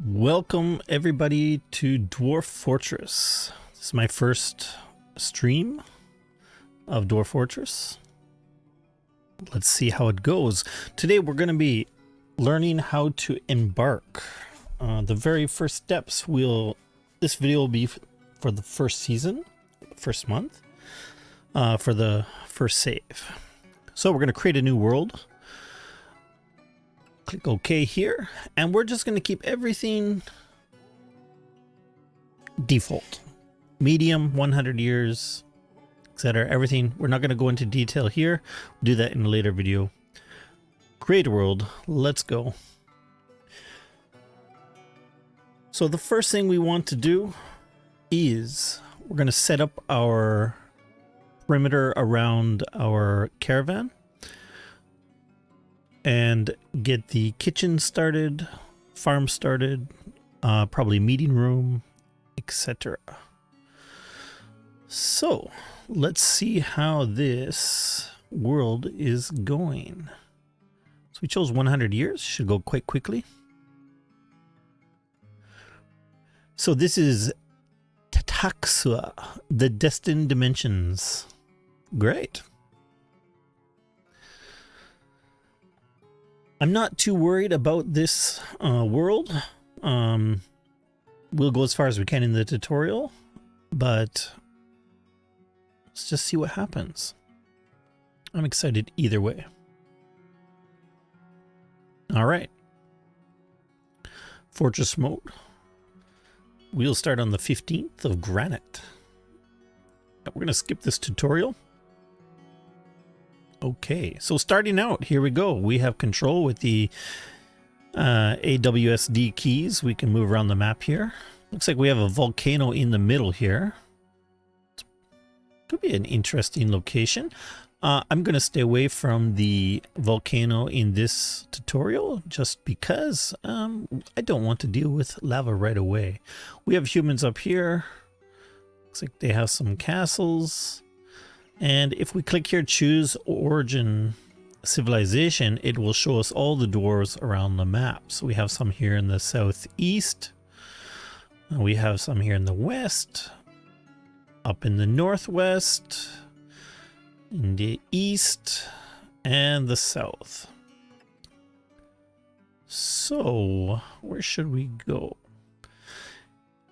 Welcome everybody to Dwarf Fortress. This is my first stream of Dwarf Fortress. Let's see how it goes. Today we're going to be learning how to embark. The very first steps this video will be for the first season, first month, for the first save. So we're going to create a new world. Click OK here, and we're just going to keep everything default. Medium, 100 years, etc. Everything. We're not going to go into detail here. We'll do that in a later video. Create a world. Let's go. So the first thing we want to do is we're going to set up our perimeter around our caravan and get the kitchen started, farm started, probably meeting room, etc. So let's see how this world is going. So we chose 100 years, should go quite quickly. So this is Tataksua, the Destined Dimensions. Great. I'm not too worried about this world. We'll go as far as we can in the tutorial, but let's just see what happens. I'm excited either way. All right. Fortress mode. We'll start on the 15th of granite. We're going to skip this tutorial. Okay, so starting out, here we go. We have control with the AWSD keys. We can move around the map here. Looks like we have a volcano in the middle here. Could be an interesting location. I'm going to stay away from the volcano in this tutorial just because I don't want to deal with lava right away. We have humans up here. Looks like they have some castles. And if we click here, choose origin civilization, it will show us all the dwarves around the map. So we have some here in the southeast. We have some here in the west, up in the northwest, in the east, and the south. So where should we go?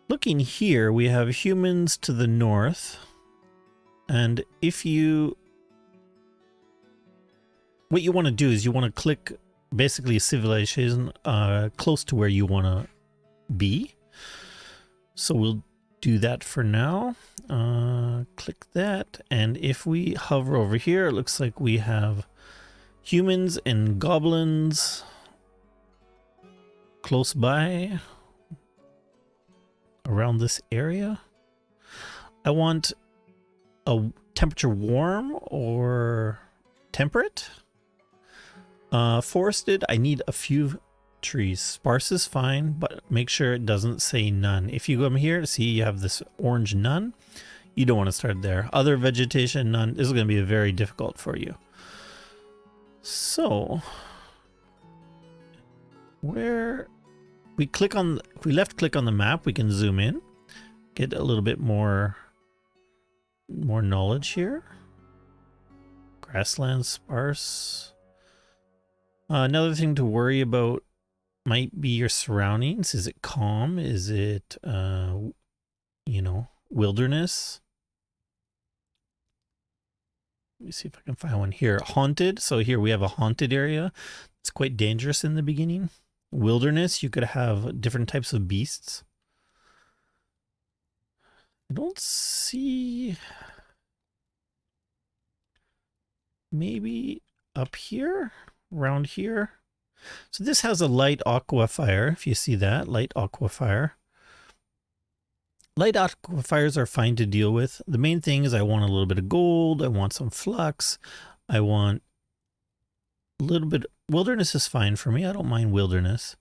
Looking here, we have humans to the north. And if what you want to do is you want to click basically civilization close to where you want to be. So we'll do that for now. Click that. And if we hover over here, it looks like we have humans and goblins close by around this area. I want a temperature warm or temperate. Forested, I need a few trees. Sparse is fine, but make sure it doesn't say none. If you come here, see you have this orange none. You don't want to start there. Other vegetation, none. This is going to be very difficult for you. So, where we click on, if we left click on the map, we can zoom in, get a little bit more knowledge here. Grassland sparse. Another thing to worry about might be your surroundings. Is it calm? Is it wilderness? Let me see if I can find one here. Haunted. So here we have a haunted area. It's quite dangerous in the beginning. Wilderness, you could have different types of beasts. I don't see. Maybe up here, around here. So this has a light aqua fire. If you see that, light aqua fire. Light aqua fires are fine to deal with. The main thing is I want a little bit of gold. I want some flux. I want a little bit. Wilderness is fine for me. I don't mind wilderness,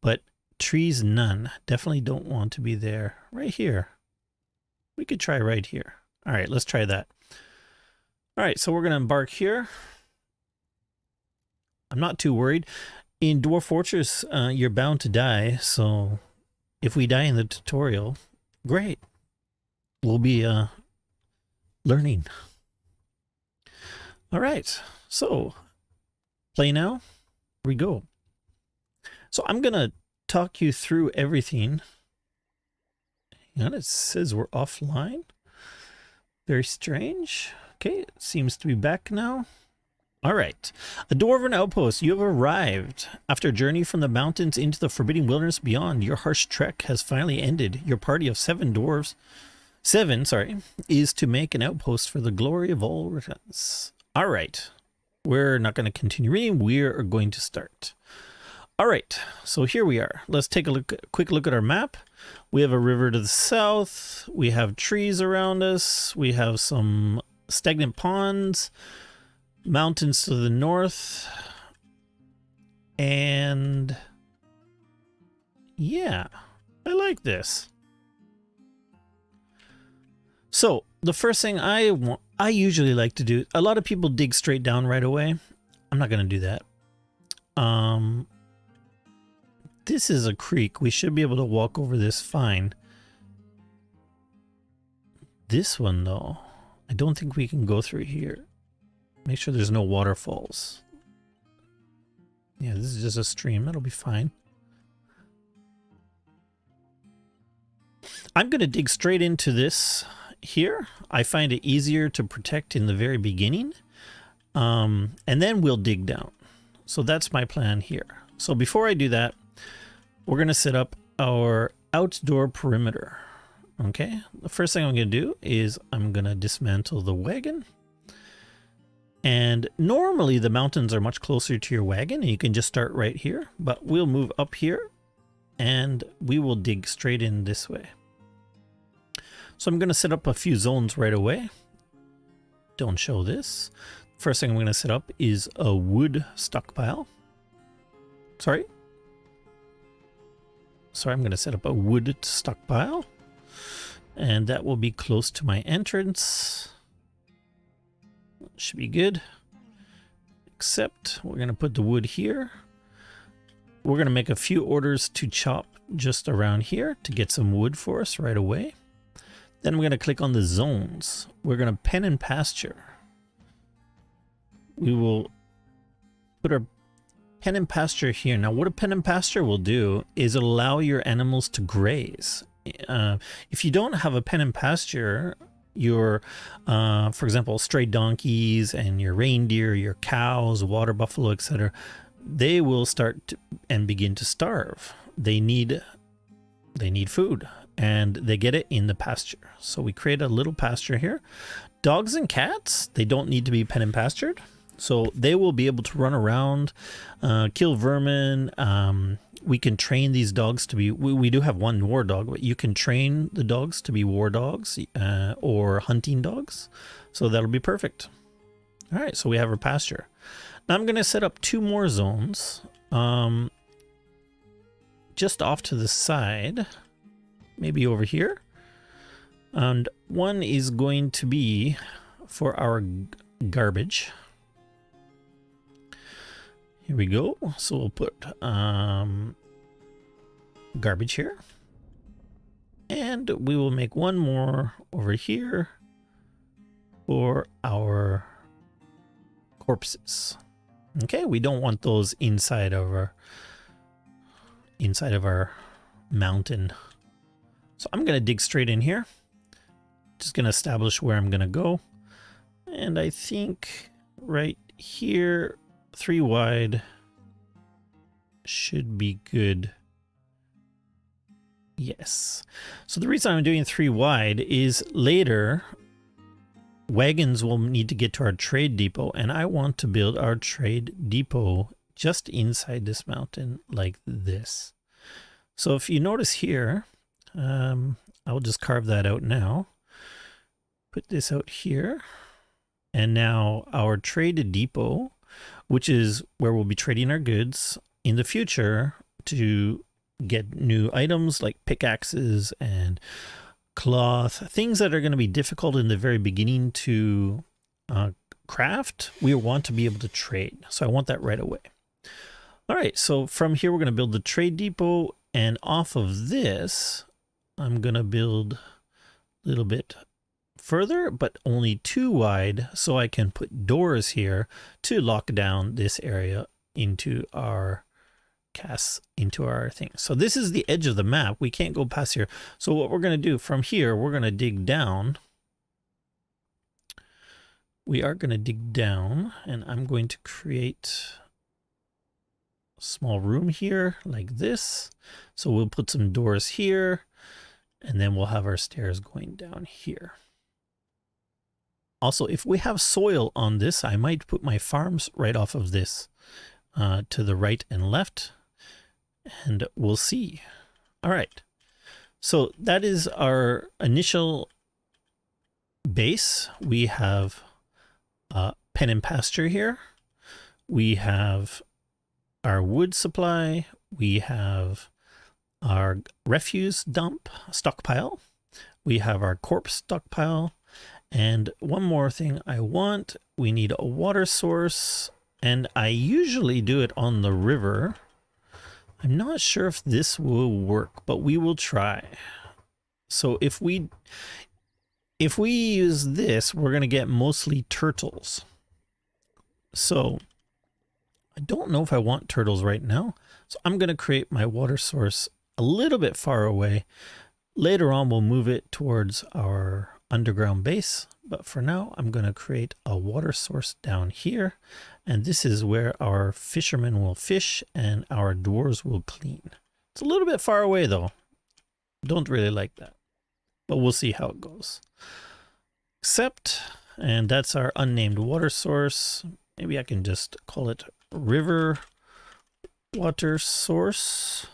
but trees, none. Definitely don't want to be there. Right here. We could try right here. All right, let's try that. All right, so we're going to embark here. I'm not too worried. in Dwarf Fortress, you're bound to die, so if we die in the tutorial, great. We'll be learning. All right, so play now. Here we go. So I'm going to talk you through everything. Hang on, it says we're offline. Very strange. Okay, it seems to be back now. All right. A dwarven outpost. You have arrived. After a journey from the mountains into the forbidding wilderness beyond, your harsh trek has finally ended. Your party of seven, is to make an outpost for the glory of all returns. All right. We're not going to continue reading. We are going to start. All right. So here we are. Let's take a quick look at our map. We have a river to the south. We have trees around us. We have some stagnant ponds, mountains to the north, and yeah, I like this. So the first thing I usually like to do, a lot of people dig straight down right away. I'm not going to do that. This is a creek. We should be able to walk over this fine. This one, though, I don't think we can go through here. Make sure there's no waterfalls. Yeah, this is just a stream. That'll be fine. I'm going to dig straight into this here. I find it easier to protect in the very beginning. And then we'll dig down. So that's my plan here. So before I do that, we're going to set up our outdoor perimeter. Okay, the first thing I'm going to do is I'm going to dismantle the wagon. And normally the mountains are much closer to your wagon and you can just start right here, but we'll move up here and we will dig straight in this way. So I'm going to set up a few zones right away. Don't show this. First thing I'm going to set up is a wood stockpile. Sorry, I'm going to set up a wood stockpile. And that will be close to my entrance. Should be good. Except we're going to put the wood here. We're going to make a few orders to chop just around here to get some wood for us right away. Then we're going to click on the zones. We're going to pen and pasture. We will put our pen and pasture here. Now what a pen and pasture will do is allow your animals to graze. If you don't have a pen and pasture, your, for example, stray donkeys and your reindeer, your cows, water buffalo, etc., they will start and begin to starve. They need food, and they get it in the pasture. So we create a little pasture here. Dogs and cats, they don't need to be pen and pastured. So they will be able to run around, kill vermin. We can train these dogs to be, we do have one war dog, but you can train the dogs to be war dogs or hunting dogs. So that'll be perfect. All right, so we have our pasture. Now I'm going to set up two more zones just off to the side, maybe over here. And one is going to be for our garbage. Here we go. So we'll put garbage here. And we will make one more over here for our corpses. Okay, we don't want those inside of our mountain. So I'm going to dig straight in here. Just going to establish where I'm going to go. And I think right here, 3 wide should be good. Yes. So the reason I'm doing 3 wide is later wagons will need to get to our trade depot, and I want to build our trade depot just inside this mountain like this. So if you notice here, I'll just carve that out now. Put this out here. And now our trade depot, which is where we'll be trading our goods in the future to get new items like pickaxes and cloth, things that are going to be difficult in the very beginning to craft, we want to be able to trade. So I want that right away. All right, so from here, we're going to build the trade depot. And off of this, I'm going to build a little bit further, but only 2 wide, so I can put doors here to lock down this area into our into our thing. So this is the edge of the map. We can't go past here. So what we're going to do from here, we're going to dig down. We are going to dig down, and I'm going to create a small room here like this. So we'll put some doors here, and then we'll have our stairs going down here. Also, if we have soil on this, I might put my farms right off of this to the right and left, and we'll see. All right. So that is our initial base. We have pen and pasture here. We have our wood supply. We have our refuse dump stockpile. We have our corpse stockpile. And one more thing I want, we need a water source. And I usually do it on the river. I'm not sure if this will work, but we will try. So if we use this, we're going to get mostly turtles. So I don't know if I want turtles right now. So I'm going to create my water source a little bit far away. Later on, we'll move it towards our underground base. But for now, I'm going to create a water source down here. And this is where our fishermen will fish and our dwarves will clean. It's a little bit far away though. Don't really like that. But we'll see how it goes. Except, and that's our unnamed water source. Maybe I can just call it river water source.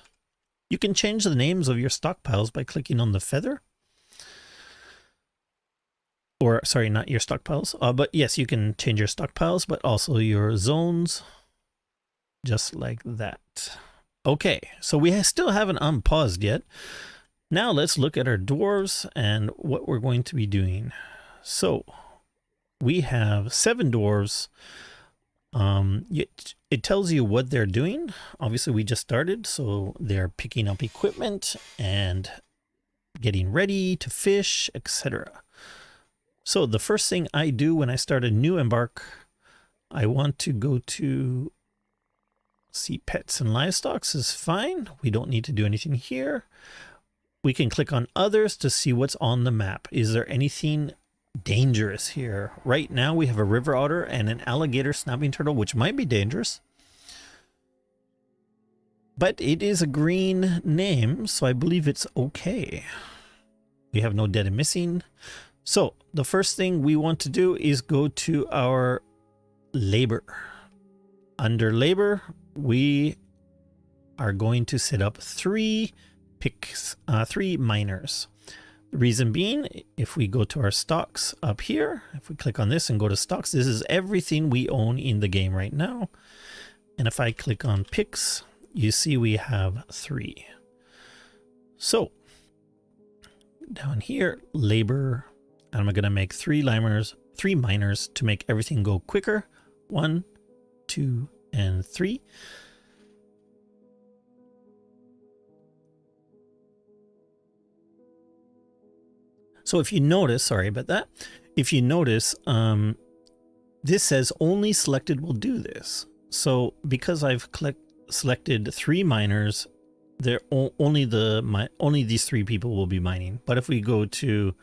You can change the names of your stockpiles by clicking on the feather. Or, sorry, not your stockpiles. But yes, you can change your stockpiles, but also your zones. Just like that. Okay, so we still haven't unpaused yet. Now let's look at our dwarves and what we're going to be doing. So we have 7 dwarves. It tells you what they're doing. Obviously, we just started, so they're picking up equipment and getting ready to fish, etc. So the first thing I do when I start a new embark, I want to go to see pets and livestock is fine. We don't need to do anything here. We can click on others to see what's on the map. Is there anything dangerous here? Right now we have a river otter and an alligator snapping turtle, which might be dangerous. But it is a green name, so I believe it's okay. We have no dead and missing. So the first thing we want to do is go to our labor. Under labor, we are going to set up 3 miners. The reason being, if we go to our stocks up here, if we click on this and go to stocks, this is everything we own in the game right now. And if I click on picks, you see we have 3. So down here, labor, I'm going to make 3 miners to make everything go quicker. 1, 2, and 3. So if you notice, sorry about that. If you notice, this says only selected will do this. So because I've selected 3 miners, only these 3 people will be mining. But if we go to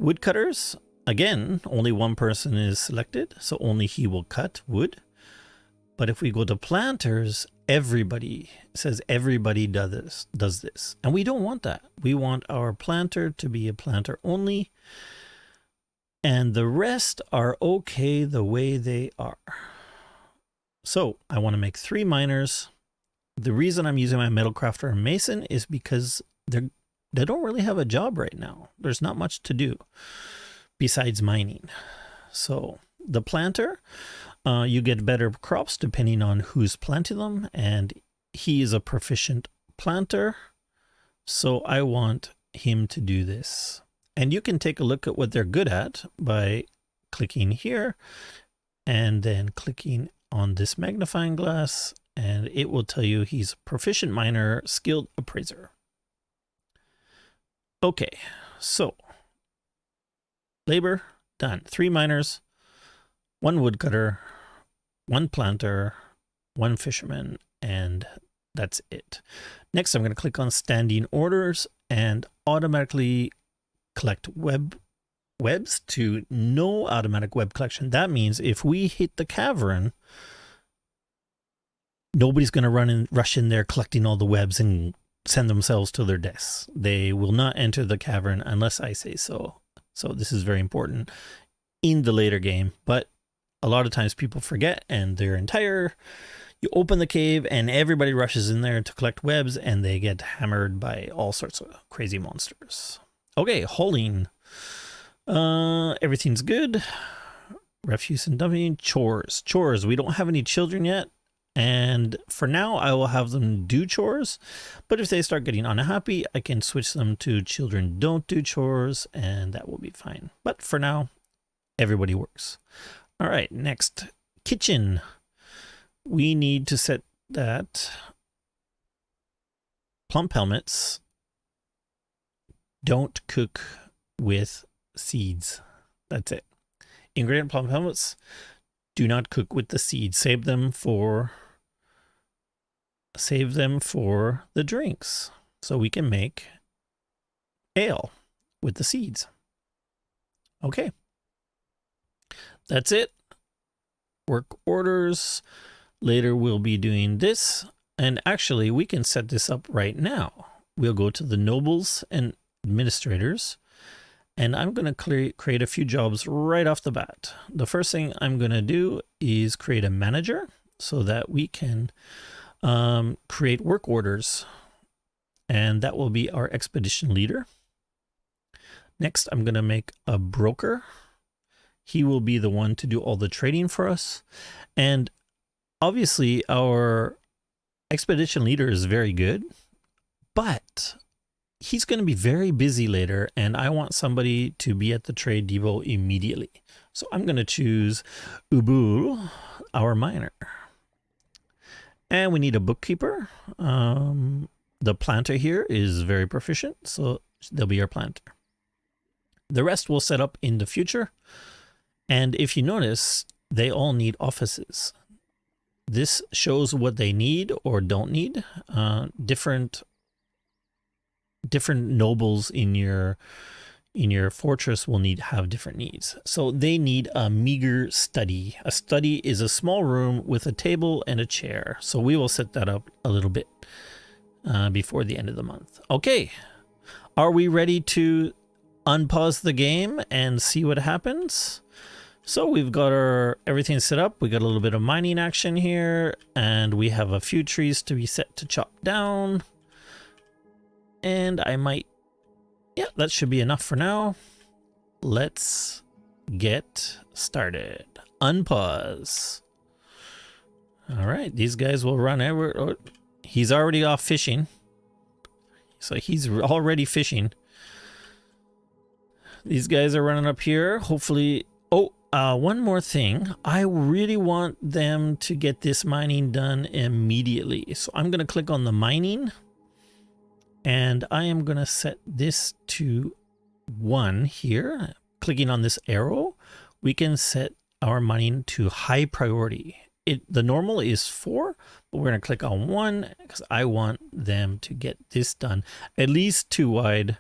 woodcutters, again, only 1 person is selected, so only he will cut wood. But if we go to planters, everybody does this. And we don't want that. We want our planter to be a planter only. And the rest are okay the way they are. So I want to make 3 miners. The reason I'm using my metal crafter and mason is because they don't really have a job right now. There's not much to do besides mining. So the planter, you get better crops depending on who's planting them, and he is a proficient planter, so I want him to do this. And you can take a look at what they're good at by clicking here and then clicking on this magnifying glass and it will tell you he's proficient miner, skilled appraiser. Okay, so labor done. 3 miners, 1 woodcutter, 1 planter, 1 fisherman, and that's it. Next, I'm going to click on standing orders and automatically collect webs to no automatic web collection. That means if we hit the cavern, nobody's going to rush in there collecting all the webs and send themselves to their deaths. They will not enter the cavern unless I say so. So this is very important in the later game, but a lot of times people forget and you open the cave and everybody rushes in there to collect webs and they get hammered by all sorts of crazy monsters. Okay, hauling. Everything's good. Refuse and dumping. Chores. Chores. We don't have any children yet. And for now, I will have them do chores. But if they start getting unhappy, I can switch them to children don't do chores and that will be fine. But for now, everybody works. All right, next. Kitchen. We need to set that plump helmets don't cook with seeds. That's it. Ingredient plump helmets do not cook with the seeds. Save them for the drinks so we can make ale with the seeds. Okay. That's it. Work orders. Later we'll be doing this, and actually we can set this up right now. We'll go to the nobles and administrators, and I'm going to create a few jobs right off the bat. The first thing I'm going to do is create a manager so that we can create work orders, and that will be our expedition leader. Next, I'm going to make a broker. He will be the one to do all the trading for us, and obviously, our expedition leader is very good, but he's going to be very busy later, and I want somebody to be at the trade depot immediately. So I'm going to choose Ubul, our miner. And we need a bookkeeper. The planter here is very proficient, so they'll be our planter. The rest we'll set up in the future. And if you notice, they all need offices. This shows what they need or don't need. Different nobles in your fortress will have different needs. So they need a meager study. A study is a small room with a table and a chair. So we will set that up a little bit before the end of the month. Okay, are we ready to unpause the game and see what happens? So we've got everything set up. We got a little bit of mining action here, and we have a few trees to be set to chop down. And yeah, that should be enough for now. Let's get started. Unpause. All right, these guys will run over. Oh, he's already off fishing. So he's already fishing. These guys are running up here. Hopefully, one more thing. I really want them to get this mining done immediately. So I'm going to click on the mining, and I am going to set this to 1 here. Clicking on this arrow, we can set our mining to high priority. The normal is 4, but we're going to click on 1 because I want them to get this done at least 2 wide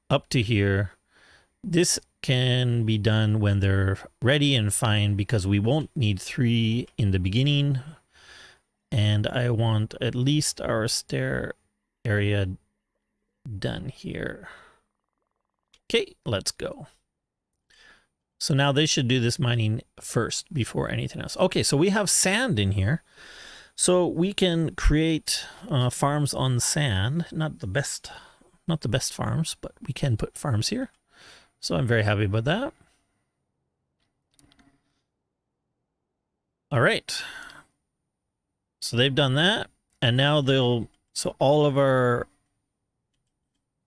up to here. This can be done when they're ready and fine because we won't need 3 in the beginning. And I want at least our stair area done here. Okay, let's go. So now they should do this mining first before anything else. Okay, so we have sand in here. So we can create farms on sand. Not the best farms, but we can put farms here. So I'm very happy about that. All right. So they've done that. And now so all of our,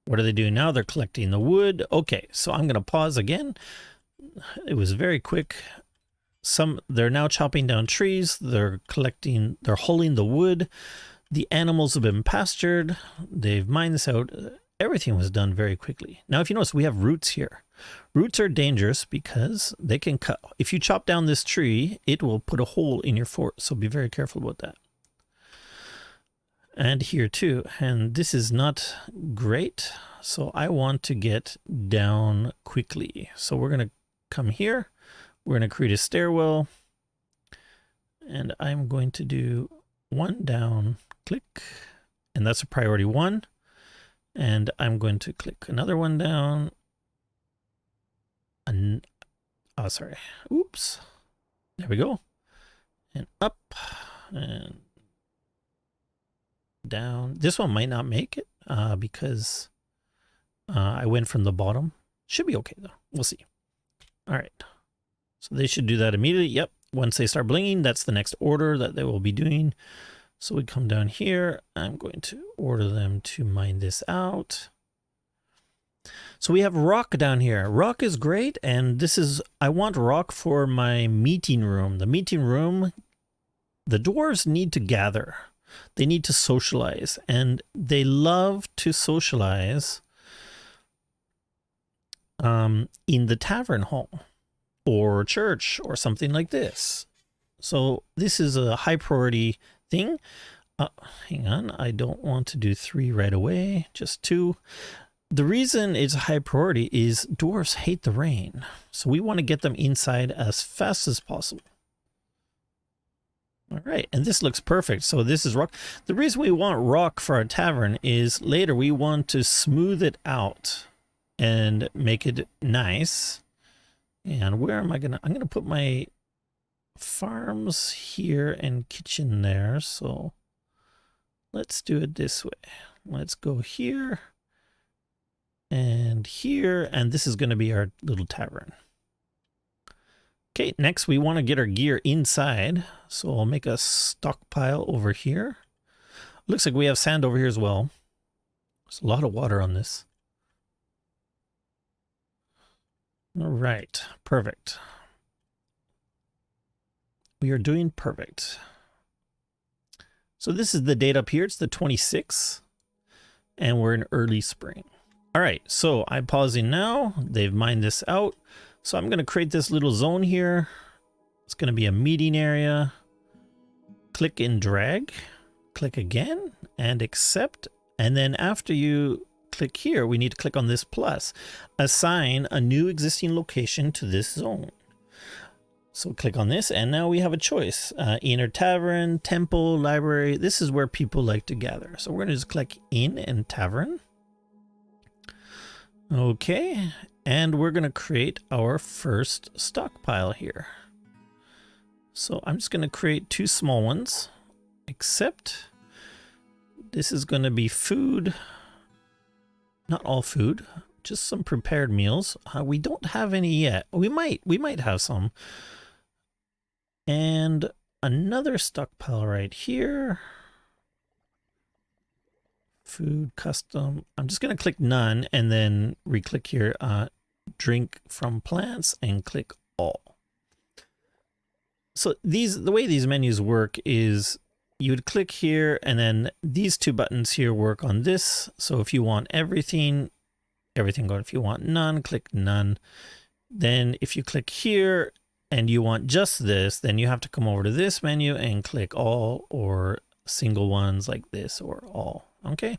what are they doing now? They're collecting the wood. Okay, so I'm going to pause again. It was very quick. they're now chopping down trees. They're hauling the wood. The animals have been pastured. They've mined this out. Everything was done very quickly. Now, if you notice, we have roots here. Roots are dangerous because they can cut. If you chop down this tree, it will put a hole in your fort. So be very careful about that. And here too. And this is not great. So I want to get down quickly. So we're going to come here. We're going to create a stairwell. And I'm going to do one down, click. And that's a priority 1. And I'm going to click another one down. And, oh, sorry. Oops. There we go. And up and down. This one might not make it because I went from the bottom. Should be okay though. We'll see. All right. So they should do that immediately. Yep. Once they start blinging, that's the next order that they will be doing. So we come down here. I'm going to order them to mine this out. So we have rock down here. Rock is great. And this is, I want rock for my meeting room. The meeting room, the dwarves need to gather. They need to socialize. And they love to socialize in the tavern hall or church or something like this. So this is a high priority thing. Hang on, I don't want to do 3 right away, just 2. The reason it's a high priority is dwarves hate the rain. So we want to get them inside as fast as possible. All right, and this looks perfect. So this is rock. The reason we want rock for our tavern is later we want to smooth it out and make it nice. And where am I gonna, I'm gonna put my farms here and kitchen there. So let's do it this way. Let's go here and here, and this is going to be our little tavern. Okay, next we want to get our gear inside. So I'll make a stockpile over here. Looks like we have sand over here as well. There's a lot of water on this. All right, perfect. We are doing perfect. So this is the date up here. It's the 26th. And we're in early spring. All right, so I'm pausing now. They've mined this out. So I'm going to create this little zone here. It's going to be a meeting area. Click and drag. Click again and accept. And then after you click here, we need to click on this plus. Assign a new existing location to this zone. So click on this, and now we have a choice. Inner tavern, temple, library. This is where people like to gather. So we're going to just click in and tavern. Okay, and we're going to create our first stockpile here. So I'm just going to create 2 small ones. Except this is going to be food. Not all food, just some prepared meals. We don't have any yet. We might have some. And another stockpile right here. Food, custom. I'm just going to click none and then re-click here. Drink from plants and click all. So the way these menus work is you would click here and then these 2 buttons here work on this. So if you want everything go. If you want none, click none. Then if you click here, and you want just this, then you have to come over to this menu and click all or single ones like this or all. Okay.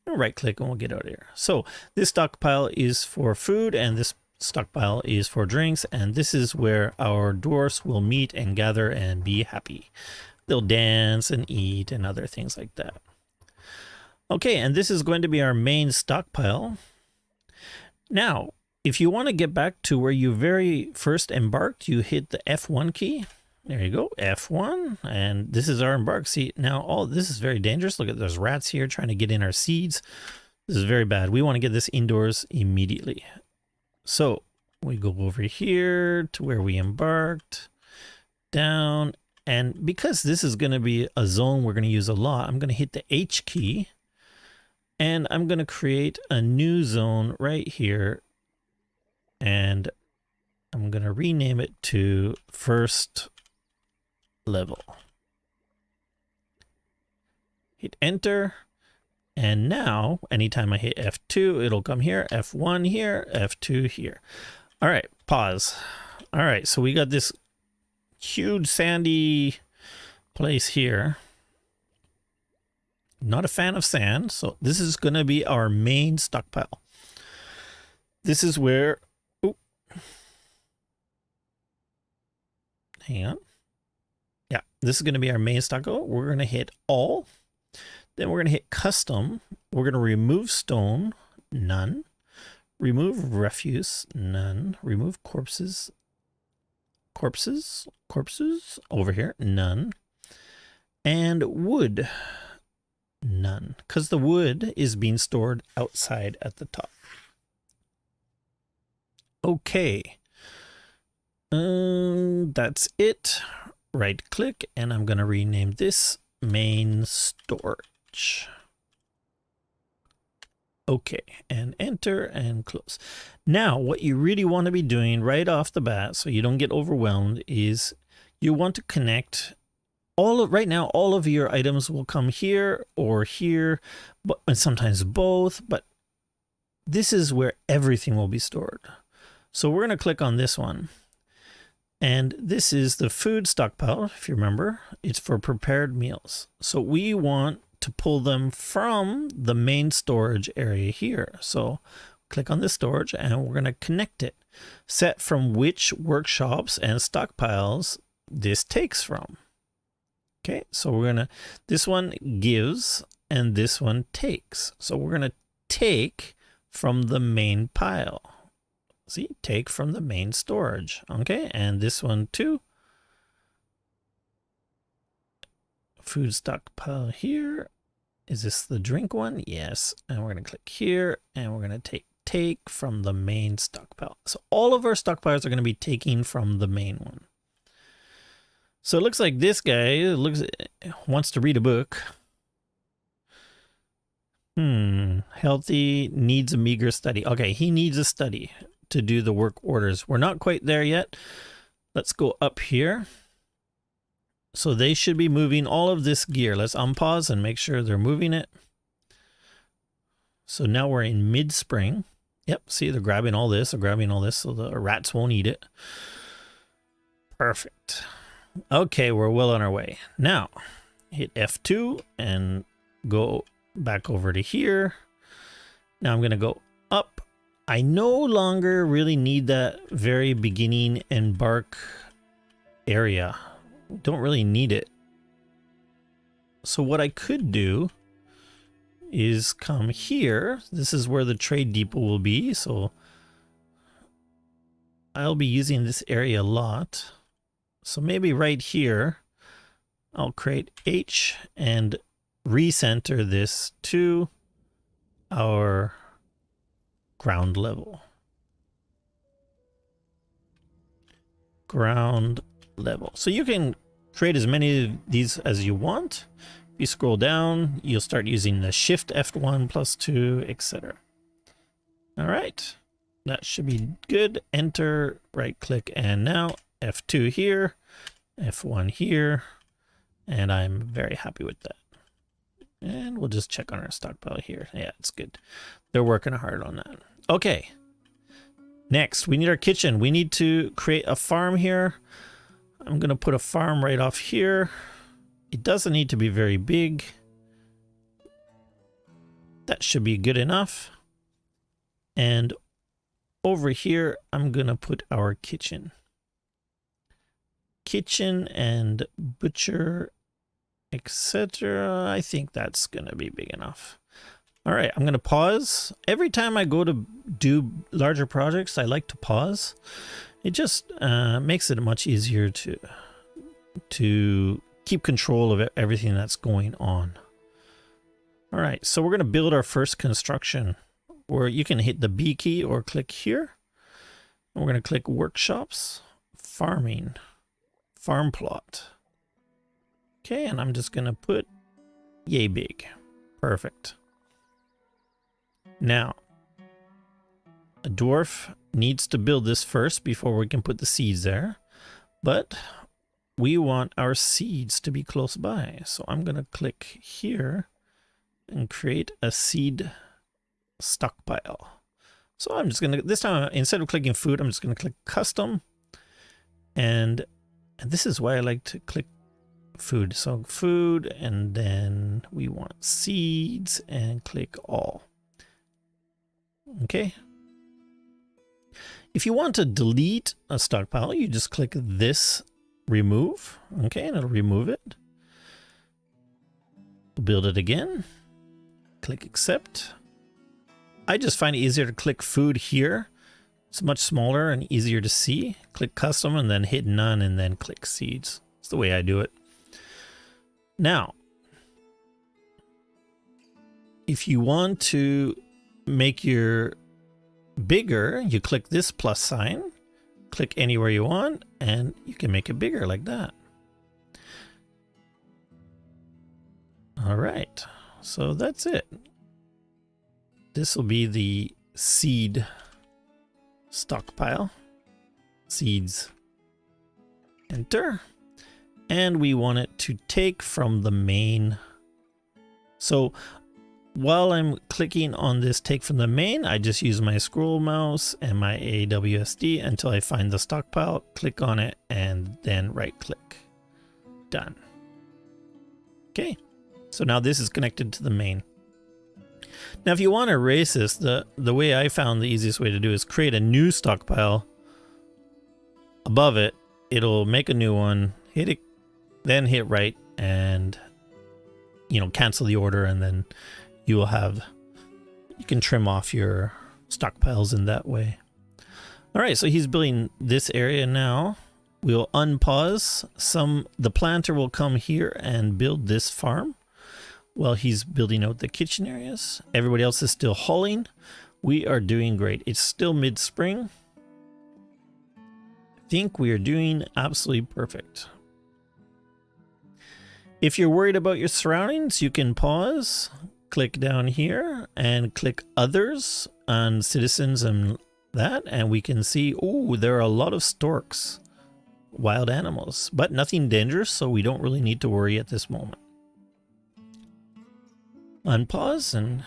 Right click and we'll get out of here. So this stockpile is for food and this stockpile is for drinks. And this is where our dwarfs will meet and gather and be happy. They'll dance and eat and other things like that. Okay. And this is going to be our main stockpile. Now, if you want to get back to where you very first embarked, you hit the F1 key. There you go, F1. And this is our embark. See, now all this is very dangerous. Look at those rats here trying to get in our seeds. This is very bad. We want to get this indoors immediately. So we go over here to where we embarked, down. And because this is going to be a zone we're going to use a lot, I'm going to hit the H key. And I'm going to create a new zone right here. And I'm going to rename it to first level. Hit enter. And now, anytime I hit F2, it'll come here, F1 here, F2 here. All right, pause. All right, so we got this huge sandy place here. Not a fan of sand, so this is going to be our main stockpile. This is where... Oh, hang on. Yeah, this is going to be our main stockpile. We're going to hit all. Then we're going to hit custom. We're going to remove stone, none. Remove refuse, none. Remove corpses, over here, none. And wood, none. Because the wood is being stored outside at the top. Okay. That's it. Right click, and I'm going to rename this main storage. Okay, and enter and close. Now, what you really want to be doing right off the bat, so you don't get overwhelmed, is you want to connect right now, all of your items will come here or here, and sometimes both, but this is where everything will be stored. So we're going to click on this one. And this is the food stockpile, if you remember. It's for prepared meals. So we want to pull them from the main storage area here. So click on this storage and we're going to connect it. Set from which workshops and stockpiles this takes from. Okay, so we're going to, this one gives and this one takes. So we're going to take from the main pile. See, take from the main storage. Okay, and this one too. Food stockpile here. Is this the drink one? Yes. And we're going to click here and we're going to take from the main stockpile. So all of our stockpiles are going to be taking from the main one. So it looks like this guy wants to read a book. Healthy, needs a meager study. Okay, he needs a study to do the work orders. We're not quite there yet. Let's go up here. So they should be moving all of this gear. Let's unpause and make sure they're moving it. So now we're in mid-spring. Yep, see, they're grabbing all this, so the rats won't eat it. Perfect. Okay, we're well on our way. Now, hit F2 and go back over to here. Now I'm going to go up. I no longer really need that very beginning embark area. Don't really need it. So what I could do is come here. This is where the trade depot will be. So I'll be using this area a lot. So maybe right here, I'll create H and recenter this to our ground level. Ground level. So you can create as many of these as you want. If you scroll down, you'll start using the Shift F1 +2, etc. All right, that should be good. Enter, right click, and now F2 here, F1 here, and I'm very happy with that. And we'll just check on our stockpile here. Yeah, it's good. They're working hard on that. Okay. Next, we need our kitchen. We need to create a farm here. I'm going to put a farm right off here. It doesn't need to be very big. That should be good enough. And over here, I'm going to put our kitchen. Kitchen and butcher, etc. I think that's going to be big enough. All right, I'm going to pause. Every time I go to do larger projects, I like to pause. It just makes it much easier to keep control of everything that's going on. All right, so we're going to build our first construction, where you can hit the B key or click here. We're going to click workshops, farming, farm plot. Okay, and I'm just going to put yay big. Perfect. Now, A dwarf needs to build this first before we can put the seeds there. But we want our seeds to be close by. So I'm going to click here and create a seed stockpile. So I'm just going to, this time, instead of clicking food, I'm just going to click custom. And this is why I like to click food. So food, and then we want seeds and click all. Okay. If you want to delete a stockpile, you just click this remove. Okay, and it'll remove it. Build it again. Click accept. I just find it easier to click food here. It's much smaller and easier to see. Click custom and then hit none and then click seeds. It's the way I do it. Now, if you want to make your bigger, you click this plus sign, click anywhere you want, and you can make it bigger like that. All right, so that's it. This will be the seed stockpile. Seeds, enter. And we want it to take from the main. So while I'm clicking on this take from the main, I just use my scroll mouse and my AWSD until I find the stockpile, click on it, and then right click. Done. Okay, so now this is connected to the main. Now if you want to erase this, the way I found the easiest way to do is create a new stockpile. Above it, it'll make a new one, hit it, then hit right, and cancel the order, and then you will have, you can trim off your stockpiles in that way. All right, so he's building this area now. We'll unpause. The planter will come here and build this farm while he's building out the kitchen areas. Everybody else is still hauling. We are doing great. It's still mid-spring. I think we are doing absolutely perfect. If you're worried about your surroundings, you can pause, click down here, and click others on citizens and that, and we can see, oh, there are a lot of storks, wild animals, but nothing dangerous, so we don't really need to worry at this moment. Unpause, and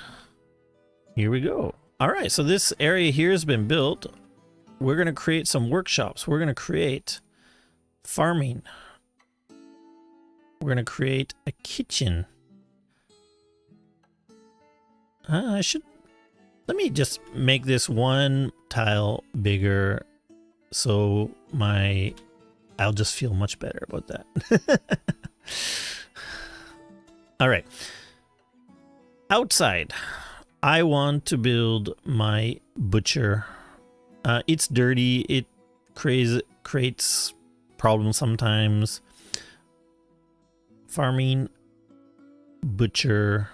here we go. All right, so this area here has been built. We're going to create some workshops. We're going to create farming. We're going to create a kitchen. Let me just make this one tile bigger so I'll just feel much better about that. All right. Outside, I want to build my butcher. It's dirty. It creates problems sometimes. Farming, butcher.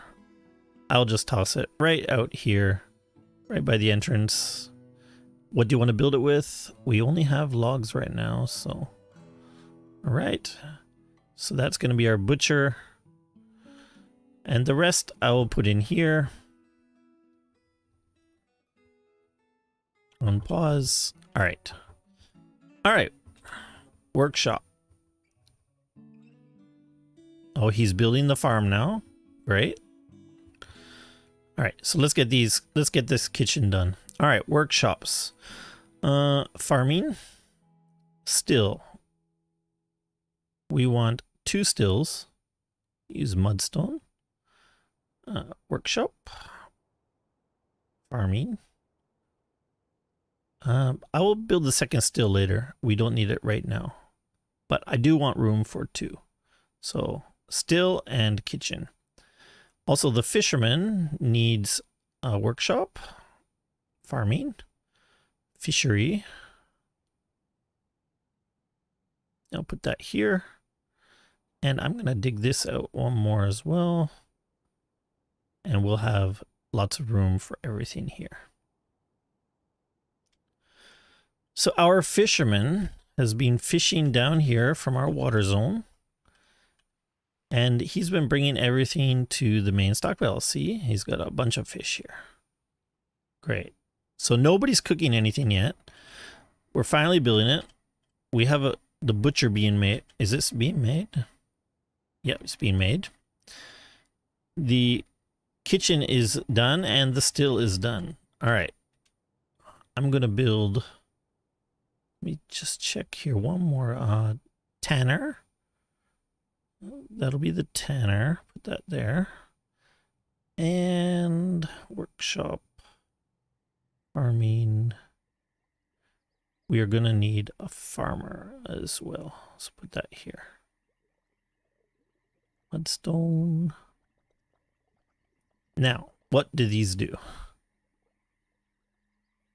I'll just toss it right out here, right by the entrance. What do you want to build it with? We only have logs right now, so. All right. So that's going to be our butcher. And the rest I will put in here. Unpause. All right. All right. Workshop. Oh, he's building the farm now. Great. All right, so let's get this kitchen done. All right, workshops. Farming. Still. We want 2 stills. Use mudstone. Workshop. Farming. I will build the second still later. We don't need it right now. But I do want room for 2. So still and kitchen. Also, the fisherman needs a workshop. Farming. Fishery. I'll put that here. And I'm going to dig this out one more as well. And we'll have lots of room for everything here. So our fisherman has been fishing down here from our water zone. And he's been bringing everything to the main stockpile. See, he's got a bunch of fish here. Great. So nobody's cooking anything yet. We're finally building it. We have the butcher being made. Is this being made? Yeah, it's being made. The kitchen is done and the still is done. All right. I'm going to build. Let me just check here. One more tanner. That'll be the tanner. Put that there. And workshop. Farming. We are going to need a farmer as well. Let's put that here. Mudstone. Now, what do these do?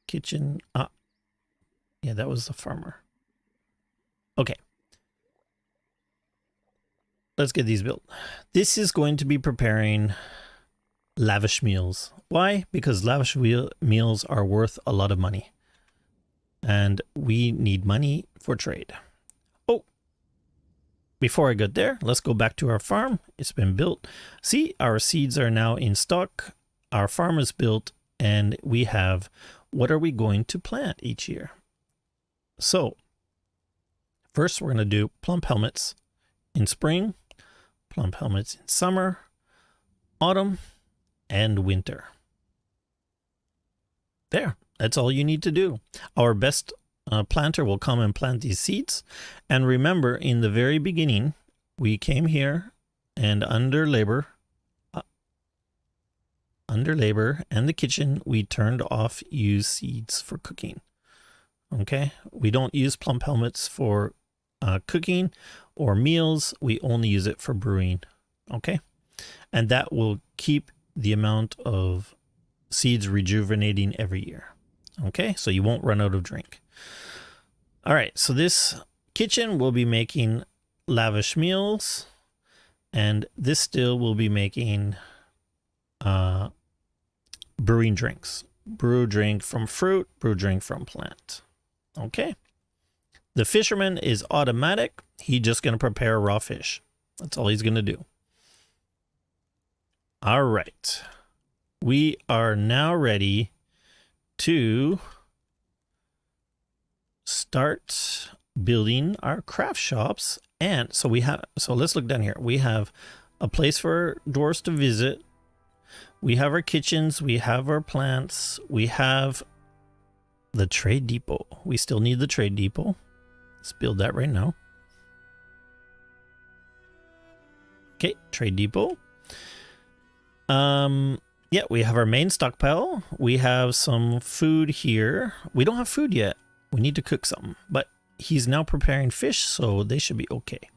Kitchen. Yeah, that was the farmer. Okay. Let's get these built. This is going to be preparing lavish meals. Why? Because lavish meals are worth a lot of money. And we need money for trade. Oh, before I get there, let's go back to our farm. It's been built. See, our seeds are now in stock. Our farm is built and we have what are we going to plant each year. So first we're going to do plump helmets in spring, plump helmets in summer, autumn, and winter. There, that's all you need to do. Our best planter will come and plant these seeds. And remember, in the very beginning, we came here and under labor and the kitchen, we turned off use seeds for cooking. Okay, we don't use plump helmets for cooking or meals. We only use it for brewing. Okay, and that will keep the amount of seeds rejuvenating every year. Okay, so you won't run out of drink. All right, so this kitchen will be making lavish meals, and this still will be making brewing drinks. Brew drink from fruit, brew drink from plant. Okay. The fisherman is automatic. He's just going to prepare raw fish. That's all he's going to do. All right. We are now ready to start building our craft shops. And so let's look down here. We have a place for dwarves to visit. We have our kitchens. We have our plants. We have the trade depot. We still need the trade depot. Let's build that right now. Okay, trade depot. Yeah, we have our main stockpile. We have some food here. We don't have food yet. We need to cook something, but he's now preparing fish, so they should be okay.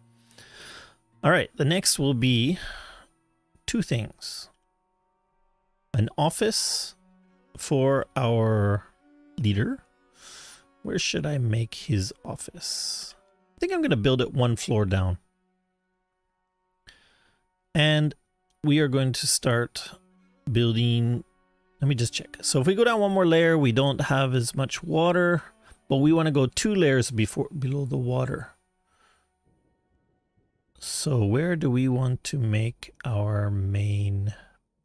All right, the next will be two things. An office for our leader. Where should I make his office? I think I'm going to build it one floor down. And we are going to start building. Let me just check. So if we go down one more layer, we don't have as much water, but we want to go 2 layers below the water. So where do we want to make our main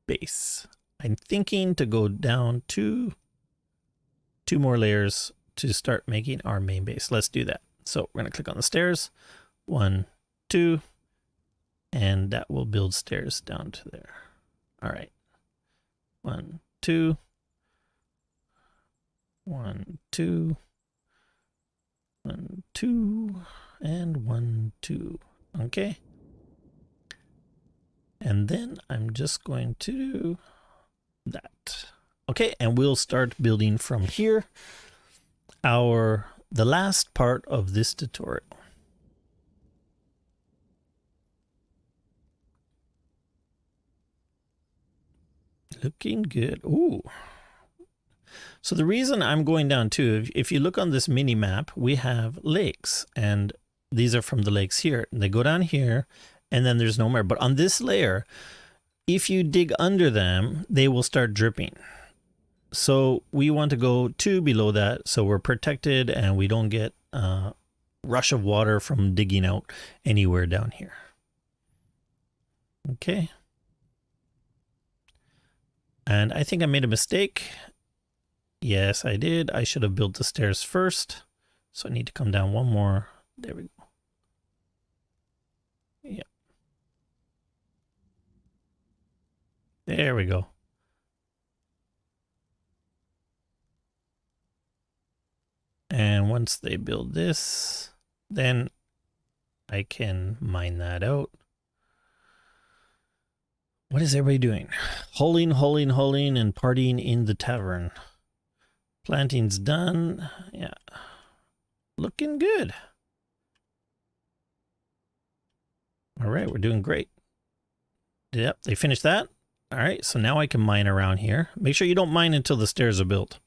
base? I'm thinking to go down 2 more layers to start making our main base. Let's do that. So we're going to click on the stairs. 1, 2, and that will build stairs down to there. All right. 1, 2, 1, 2, 1, 2, and 1, 2. Okay. And then I'm just going to do that. Okay, and we'll start building from here. The last part of this tutorial. Looking good. Ooh. So the reason I'm going down too, if you look on this mini map, we have lakes, and these are from the lakes here. And they go down here, and then there's no more. But on this layer, if you dig under them, they will start dripping. So we want to go 2 below that, so we're protected and we don't get a rush of water from digging out anywhere down here. Okay. And I think I made a mistake. Yes, I did. I should have built the stairs first. So I need to come down one more. There we go. Yeah. There we go. And once they build this, then I can mine that out. What is everybody doing? Holing, and partying in the tavern. Planting's done. Yeah. Looking good. All right, we're doing great. Yep, they finished that. All right, so now I can mine around here. Make sure you don't mine until the stairs are built.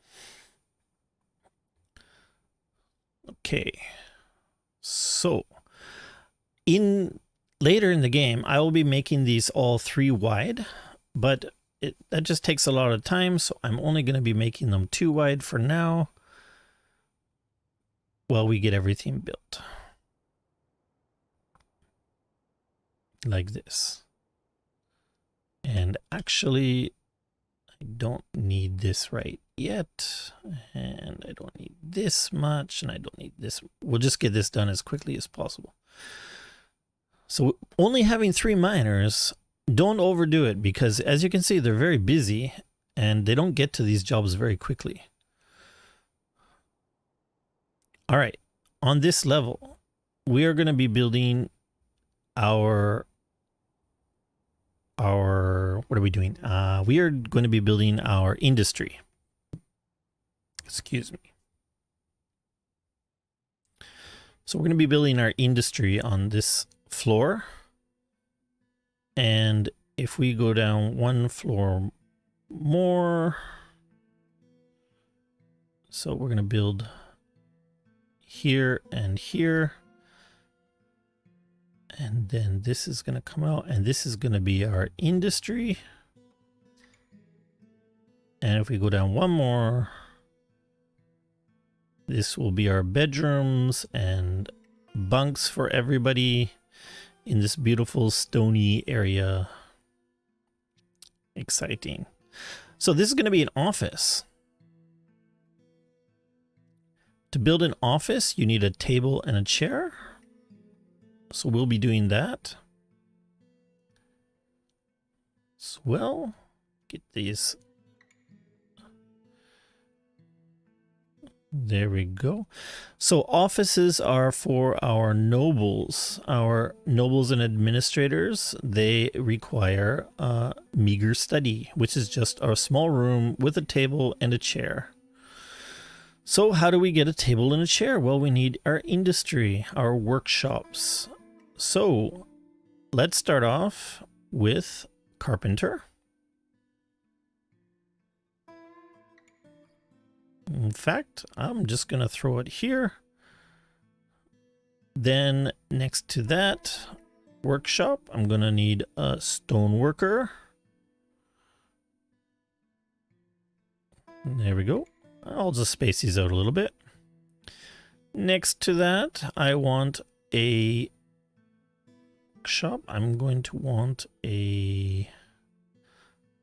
Okay. So, later in the game, I will be making these all 3 wide, but that just takes a lot of time, so I'm only going to be making them 2 wide for now while we get everything built. Like this. And actually, I don't need this right yet, and I don't need this much, and I don't need this. We'll just get this done as quickly as possible. So only having 3 miners, don't overdo it, because as you can see, they're very busy and they don't get to these jobs very quickly. All right, on this level, we are going to be building our what are we doing? We are going to be building our industry. Excuse me. So we're going to be building our industry on this floor. And if we go down 1 floor more, so we're going to build here and here. And then this is going to come out, and this is going to be our industry. And if we go down 1 more, this will be our bedrooms and bunks for everybody in this beautiful stony area. Exciting. So this is going to be an office. To build an office, you need a table and a chair. So we'll be doing that. So we'll get these. There we go. So offices are for our nobles. Our nobles and administrators, they require a meager study, which is just a small room with a table and a chair. So how do we get a table and a chair? Well, we need our industry, our workshops. So let's start off with carpenter. In fact, I'm just going to throw it here. Then next to that workshop, I'm going to need a stone worker. There we go. I'll just space these out a little bit. Next to that, I want a shop. I'm going to want a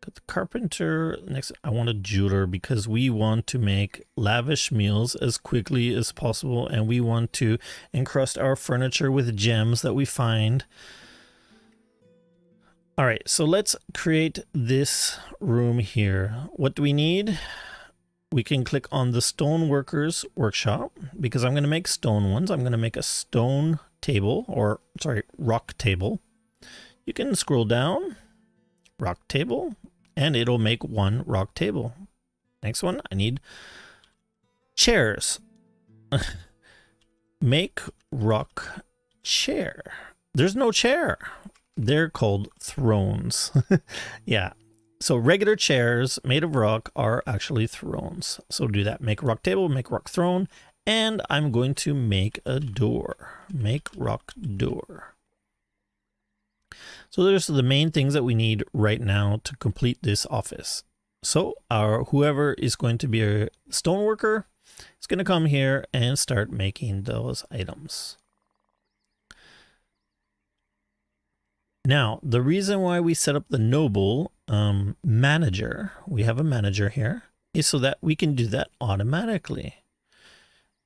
the carpenter. Next, I want a jeweler, because we want to make lavish meals as quickly as possible, and we want to encrust our furniture with gems that we find. All right, so let's create this room here. What do we need? We can click on the stone workers workshop, because I'm going to make stone ones. I'm going to make a stone table, or sorry, rock table. You can scroll down, rock table, and it'll make 1 rock table. Next one, I need chairs. Make rock chair. There's no chair. They're called thrones. Yeah. So regular chairs made of rock are actually thrones. So do that. Make rock table, make rock throne, and I'm going to make a door. Make rock door. So those are the main things that we need right now to complete this office. So whoever is going to be a stoneworker is going to come here and start making those items. Now, the reason why we set up the noble manager, we have a manager here. is so that we can do that automatically.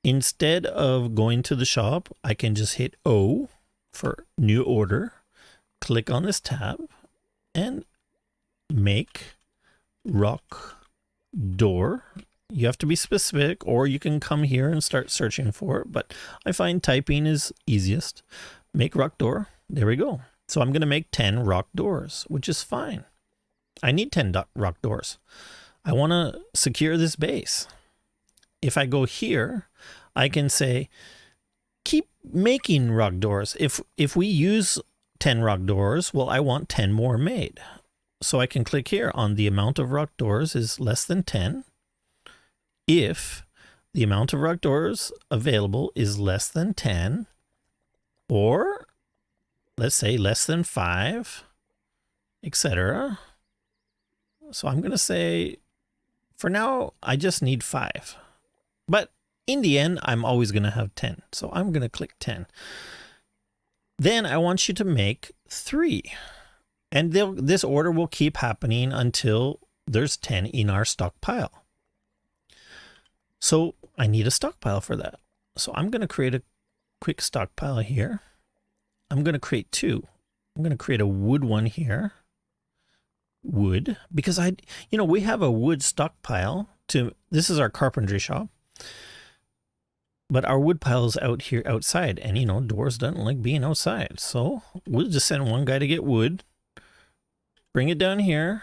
Instead of going to the shop, I can just hit O for new order, click on this tab, and make rock door. You have to be specific, or you can come here and start searching for it, but I find typing is easiest. Make rock door. There we go. So I'm going to make 10 rock doors, which is fine. I need 10 rock doors. I want to secure this base. If I go here, I can say, keep making rock doors. If we use 10 rock doors, well, I want 10 more made. So I can click here on the amount of rock doors is less than 10. If the amount of rock doors available is less than 10, or let's say less than 5, etc. So I'm going to say, for now, I just need 5. But in the end, I'm always going to have 10. So I'm going to click 10. Then I want you to make 3. And this order will keep happening until there's 10 in our stockpile. So I need a stockpile for that. So I'm going to create a quick stockpile here. I'm going to create 2. I'm going to create a wood one here. Wood, because we have a wood stockpile this is our carpentry shop. But our wood pile is out here outside, and dwarves don't like being outside. So we'll just send one guy to get wood, bring it down here,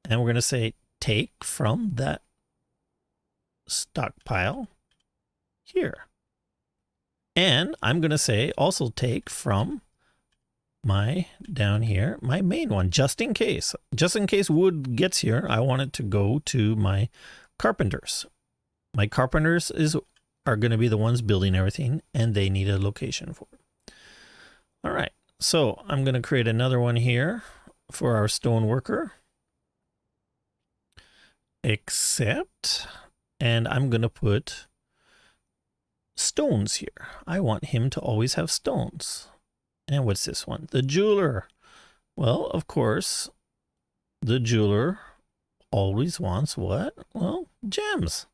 and we're going to say take from that stockpile here. And I'm going to say also take from down here, my main one, just in case wood gets here, I want it to go to my carpenters. My carpenters are going to be the ones building everything, and they need a location for it. All right, so I'm going to create another one here for our stone worker. Except, and I'm going to put stones here. I want him to always have stones. And what's this one? The jeweler. Well, of course, the jeweler always wants what? Well, gems.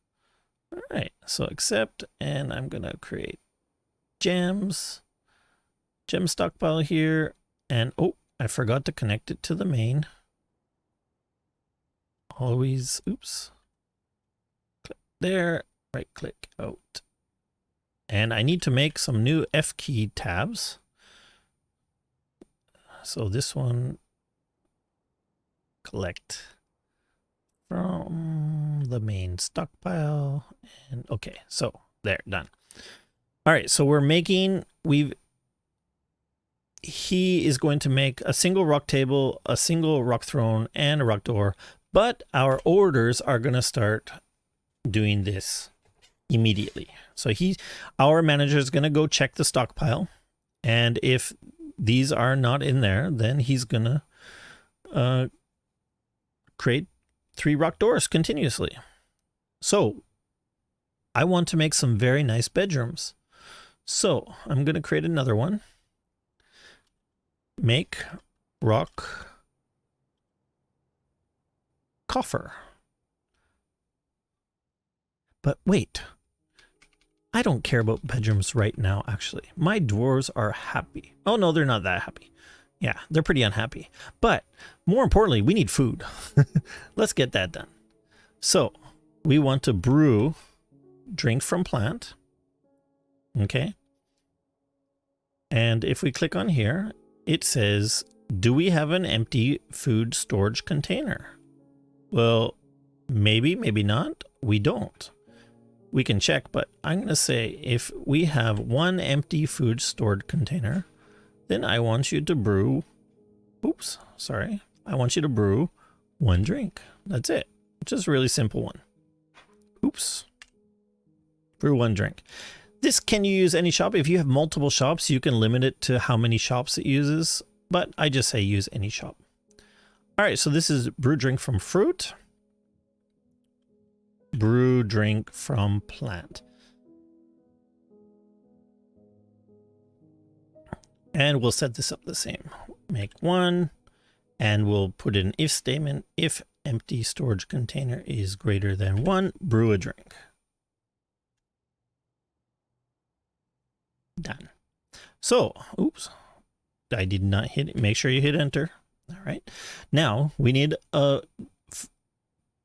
All right, so accept, and I'm going to create gems, gem stockpile here, and oh, I forgot to connect it to the main. Always, oops, click there, right click out. And I need to make some new F key tabs. So this one, collect from the main stockpile, and okay, so there, done. All right, so we're making, he is going to make a single rock table, a single rock throne, and a rock door, but our orders are going to start doing this immediately. So our manager is going to go check the stockpile, and if these are not in there, then he's going to create 3 rock doors continuously. So I want to make some very nice bedrooms. So I'm going to create another one. Make rock coffer. But wait, I don't care about bedrooms right now, actually. My dwarves are happy. Oh no, they're not that happy. Yeah, they're pretty unhappy. But more importantly, we need food. Let's get that done. So we want to brew drink from plant. Okay. And if we click on here, it says, do we have an empty food storage container? Well, maybe, maybe not. We don't. We can check, but I'm going to say if we have 1 empty food stored container, then I want you to brew, oops, sorry. I want you to brew 1 drink. That's it. Just a really simple one. Oops. Brew 1 drink. This can you use any shop. If you have multiple shops, you can limit it to how many shops it uses, but I just say use any shop. All right, so this is brew drink from fruit. Brew drink from plant. And we'll set this up the same. Make 1, and we'll put in if statement. If empty storage container is greater than 1, brew a drink. Done. So, oops, I did not hit it. Make sure you hit enter. All right. Now we need a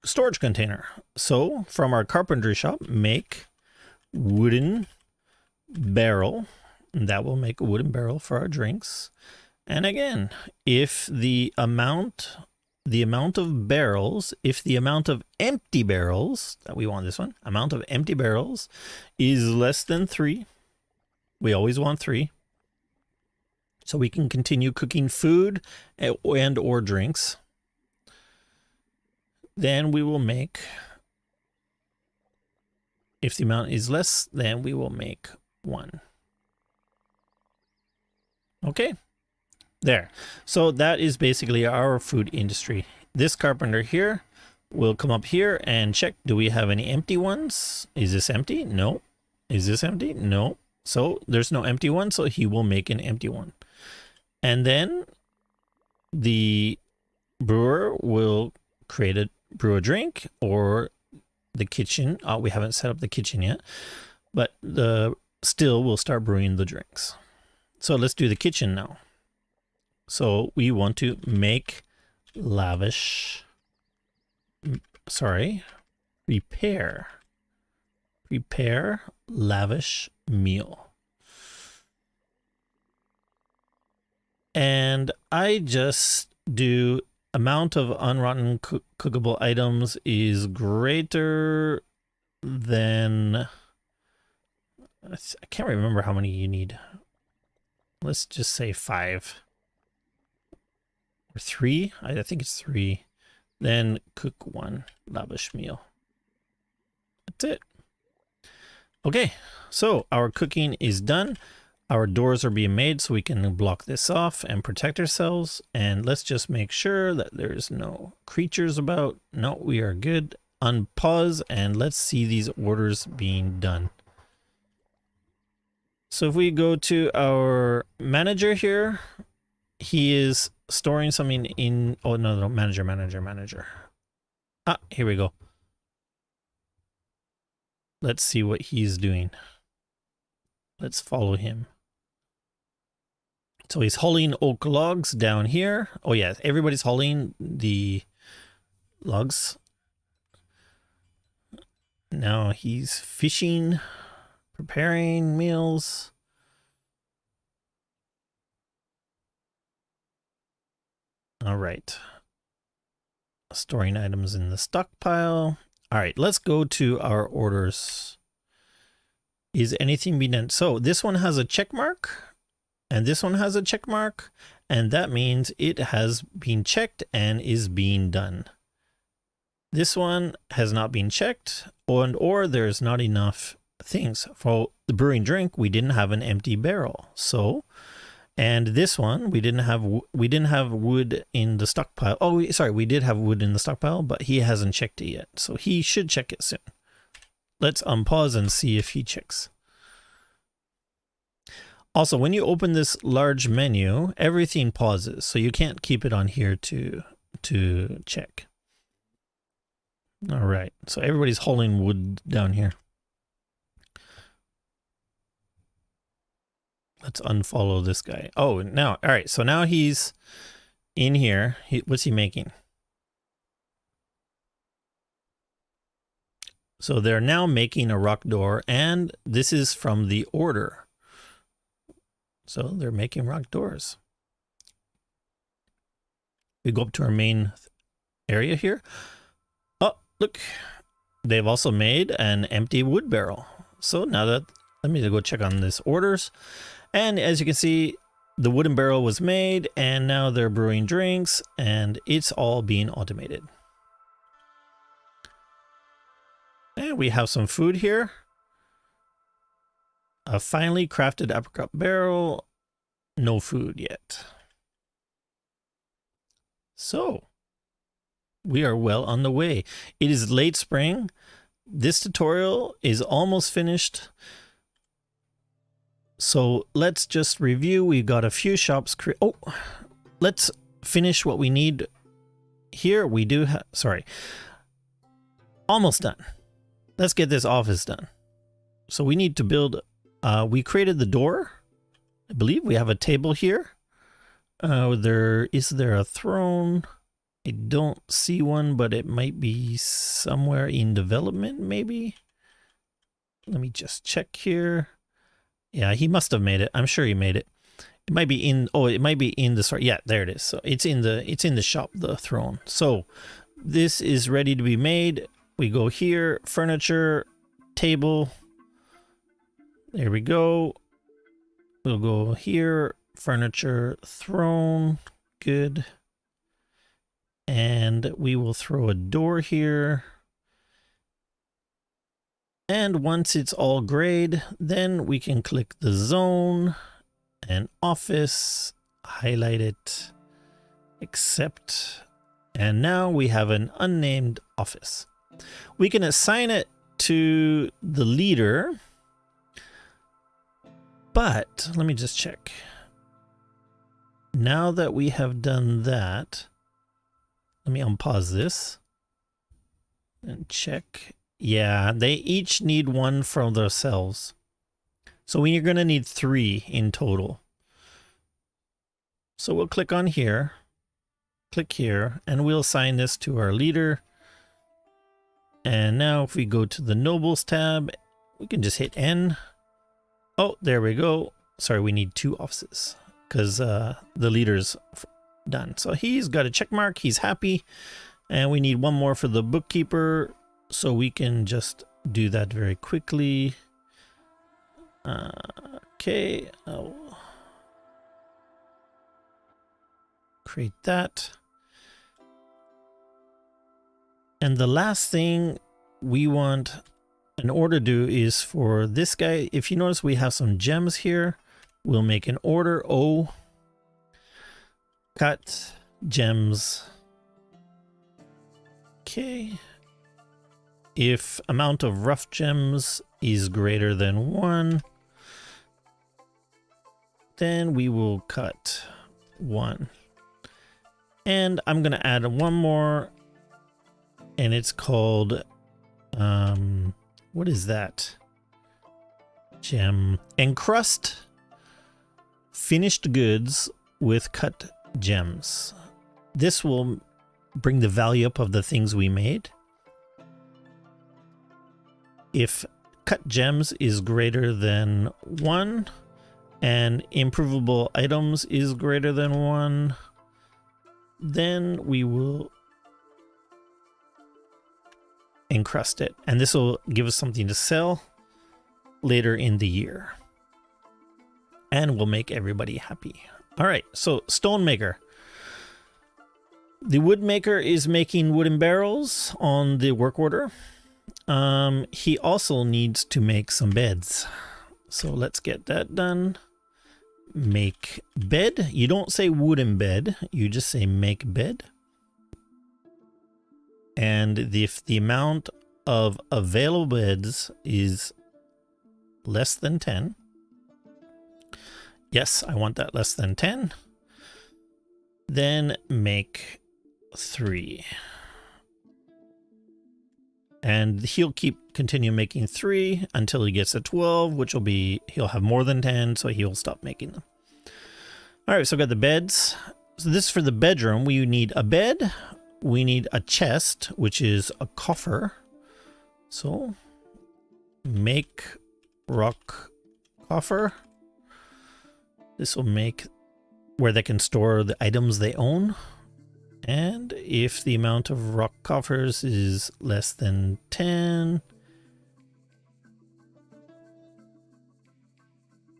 storage container. So from our carpentry shop, make wooden barrel. And that will make a wooden barrel for our drinks. And again, if the amount of barrels, if the amount of empty barrels, that we want this one, amount of empty barrels is less than 3, we always want 3. So we can continue cooking food and or drinks. Then we will make, if the amount is less, then we will make 1. Okay, there. So that is basically our food industry. This carpenter here will come up here and check, do we have any empty ones? Is this empty? No. Is this empty? No. So there's no empty one, so he will make an empty one. And then the brewer will brew a drink, or the kitchen. We haven't set up the kitchen yet, but the still will start brewing the drinks. So let's do the kitchen now. So we want to make prepare lavish meal. And I just do amount of unrotten cookable items is greater than, I can't remember how many you need. Let's just say 5 or 3. I think it's 3. Then cook 1 lavish meal. That's it. Okay, so our cooking is done. Our doors are being made so we can block this off and protect ourselves. And let's just make sure that there's no creatures about. No, we are good. Unpause and let's see these orders being done. So if we go to our manager here, he is storing something in, oh no, manager. Ah, here we go. Let's see what he's doing. Let's follow him. So he's hauling oak logs down here. Oh yeah, everybody's hauling the logs. Now he's fishing, preparing meals. All right. Storing items in the stockpile. All right, let's go to our orders. Is anything being done? So this one has a check mark. And this one has a check mark, and that means it has been checked and is being done. This one has not been checked, or there's not enough things. For the brewing drink, we didn't have an empty barrel. So, and this one, we didn't have wood in the stockpile. Oh, sorry, we did have wood in the stockpile, but he hasn't checked it yet. So he should check it soon. Let's unpause and see if he checks. Also, when you open this large menu, everything pauses, so you can't keep it on here to check. All right, so everybody's hauling wood down here. Let's unfollow this guy. Oh, now, all right, so now he's in here. What's he making? So they're now making a rock door, and this is from the order. So they're making rock doors. We go up to our main area here. Oh, look. They've also made an empty wood barrel. So now that, let me go check on this orders. And as you can see, the wooden barrel was made and now they're brewing drinks and it's all being automated. And we have some food here. A finely crafted apricot barrel. No food yet. So, we are well on the way. It is late spring. This tutorial is almost finished. So, let's just review. We've got a few shops. Oh, let's finish what we need here we do have, sorry, almost done. Let's get this office done. So we need to build, we created the door. I believe we have a table here. Is there a throne? I don't see one, but it might be somewhere in development, maybe. Let me just check here. Yeah, he must have made it. I'm sure he made it. It might be in, oh, it might be in the store. Yeah, there it is. So it's in the shop, the throne. So this is ready to be made. We go here, furniture, table. There we go. We'll go here, furniture, throne. Good. And we will throw a door here. And once it's all grayed, then we can click the zone and office, highlight it, accept. And now we have an unnamed office. We can assign it to the leader, but let me just check. Now that we have done that, let me unpause this and check. Yeah, they each need one from themselves. So we're going to need 3 in total. So we'll click on here, click here, and we'll assign this to our leader. And now if we go to the nobles tab, we can just hit N. Oh, there we go. Sorry, we need 2 offices because the leader's done. So he's got a check mark. He's happy. And we need 1 more for the bookkeeper. So we can just do that very quickly. Okay. I'll create that. And the last thing we want an order to do is for this guy. If you notice, we have some gems here. We'll make an order O. Cut gems. Okay. If amount of rough gems is greater than 1, then we will cut 1. And I'm going to add 1 more, and it's called, what is that? Gem. Encrust finished goods with cut gems. This will bring the value up of the things we made. If cut gems is greater than 1 and improvable items is greater than 1, then we will encrust it. And this will give us something to sell later in the year. And we'll make everybody happy. All right, so stone maker. The wood maker is making wooden barrels on the work order. He also needs to make some beds. So let's get that done. Make bed. You don't say wooden bed, you just say make bed. And if the amount of available beds is less than 10, yes, I want that less than 10, then make 3. And he'll continue making 3 until he gets to 12, which will be, he'll have more than 10, so he'll stop making them. All right, so I've got the beds. So this is for the bedroom. We need a bed. We need a chest, which is a coffer. So make rock coffer. This will make where they can store the items they own. And if the amount of rock coffers is less than 10,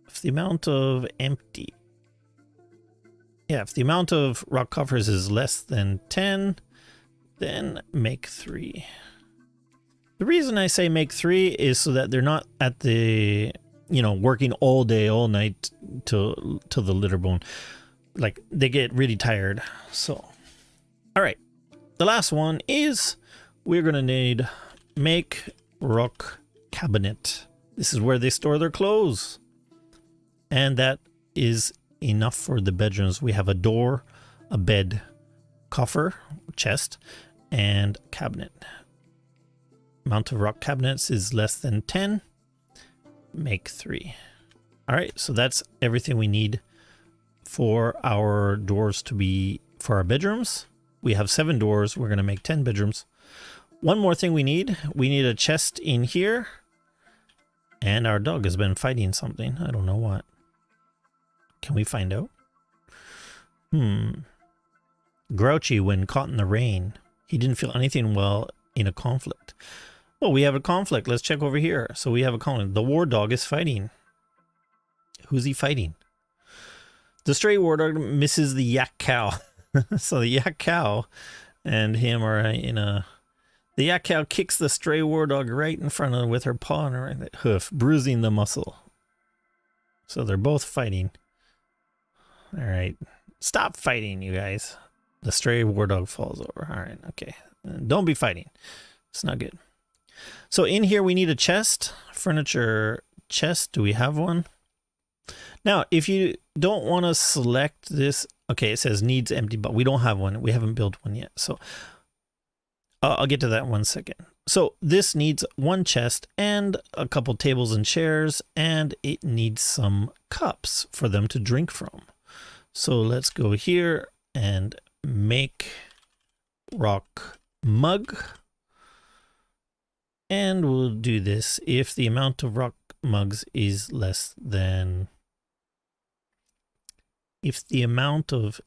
if the amount of if the amount of rock coffers is less than 10, then make 3. The reason I say make 3 is so that they're not at the, working all day, all night till the litter bone. Like, they get really tired, so. All right, the last one is we're going to need make rock cabinet. This is where they store their clothes. And that is enough for the bedrooms. We have a door, a bed, coffer, chest, and cabinet. Amount of rock cabinets is less than 10. Make 3. All right, so that's everything we need for our doors to be for our bedrooms. We have 7 doors. We're going to make 10 bedrooms. One more thing we need a chest in here. And our dog has been fighting something. I don't know what. Can we find out? Grouchy when caught in the rain. He didn't feel anything well in a conflict. Well, we have a conflict. Let's check over here. So we have a conflict. The war dog is fighting. Who's he fighting? The stray war dog misses the yak cow. So the yak cow and him are in a... The yak cow kicks the stray war dog right in front of with her paw and her hoof, bruising the muscle. So they're both fighting. All right. Stop fighting, you guys. The stray war dog falls over. All right. Okay. Don't be fighting. It's not good. So in here we need a chest. Furniture chest. Do we have one? Now, if you don't want to select this... Okay, it says needs empty, but we don't have one. We haven't built one yet. So... I'll get to that in 1 second. So this needs 1 chest and a couple tables and chairs, and it needs some cups for them to drink from. So let's go here and make rock mug. And we'll do this if the amount of rock mugs is less than... If the amount of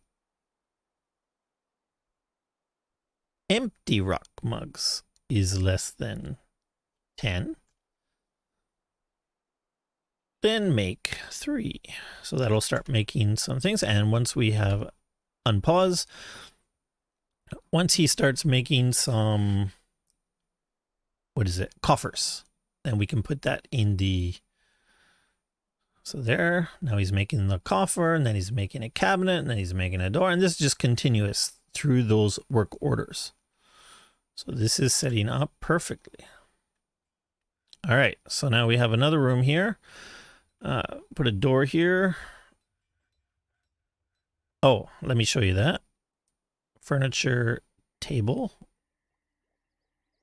empty rock mugs is less than 10, then make 3. So that'll start making some things. And once we have unpause, once he starts making some, what is it, coffers, then we can put that in the... So there, now he's making the coffer, and then he's making a cabinet, and then he's making a door, and this is just continuous through those work orders. So this is setting up perfectly. All right, so now we have another room here. Put a door here. Oh, let me show you that. Furniture table.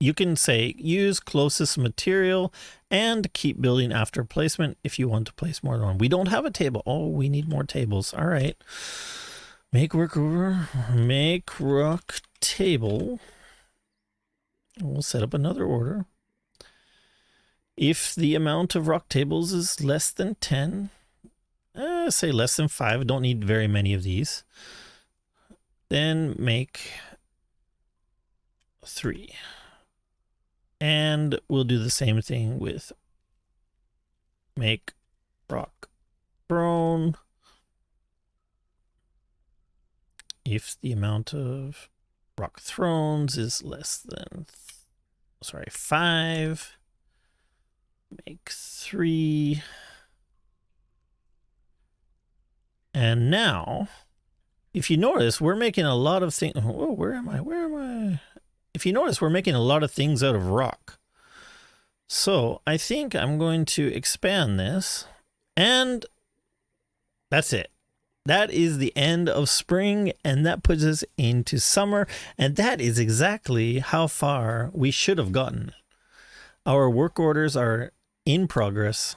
You can say use closest material and keep building after placement if you want to place more than one. We don't have a table. Oh, we need more tables. All right. Make rock table. We'll set up another order. If the amount of rock tables is less than 10, say less than 5, don't need very many of these, then make 3. And we'll do the same thing with make rock throne. If the amount of rock thrones is less than, 5, make 3. And now, if you notice, we're making a lot of things. Oh, where am I? If you notice, we're making a lot of things out of rock. So I think I'm going to expand this, and that's it. That is the end of spring, and that puts us into summer, and that is exactly how far we should have gotten. Our work orders are in progress.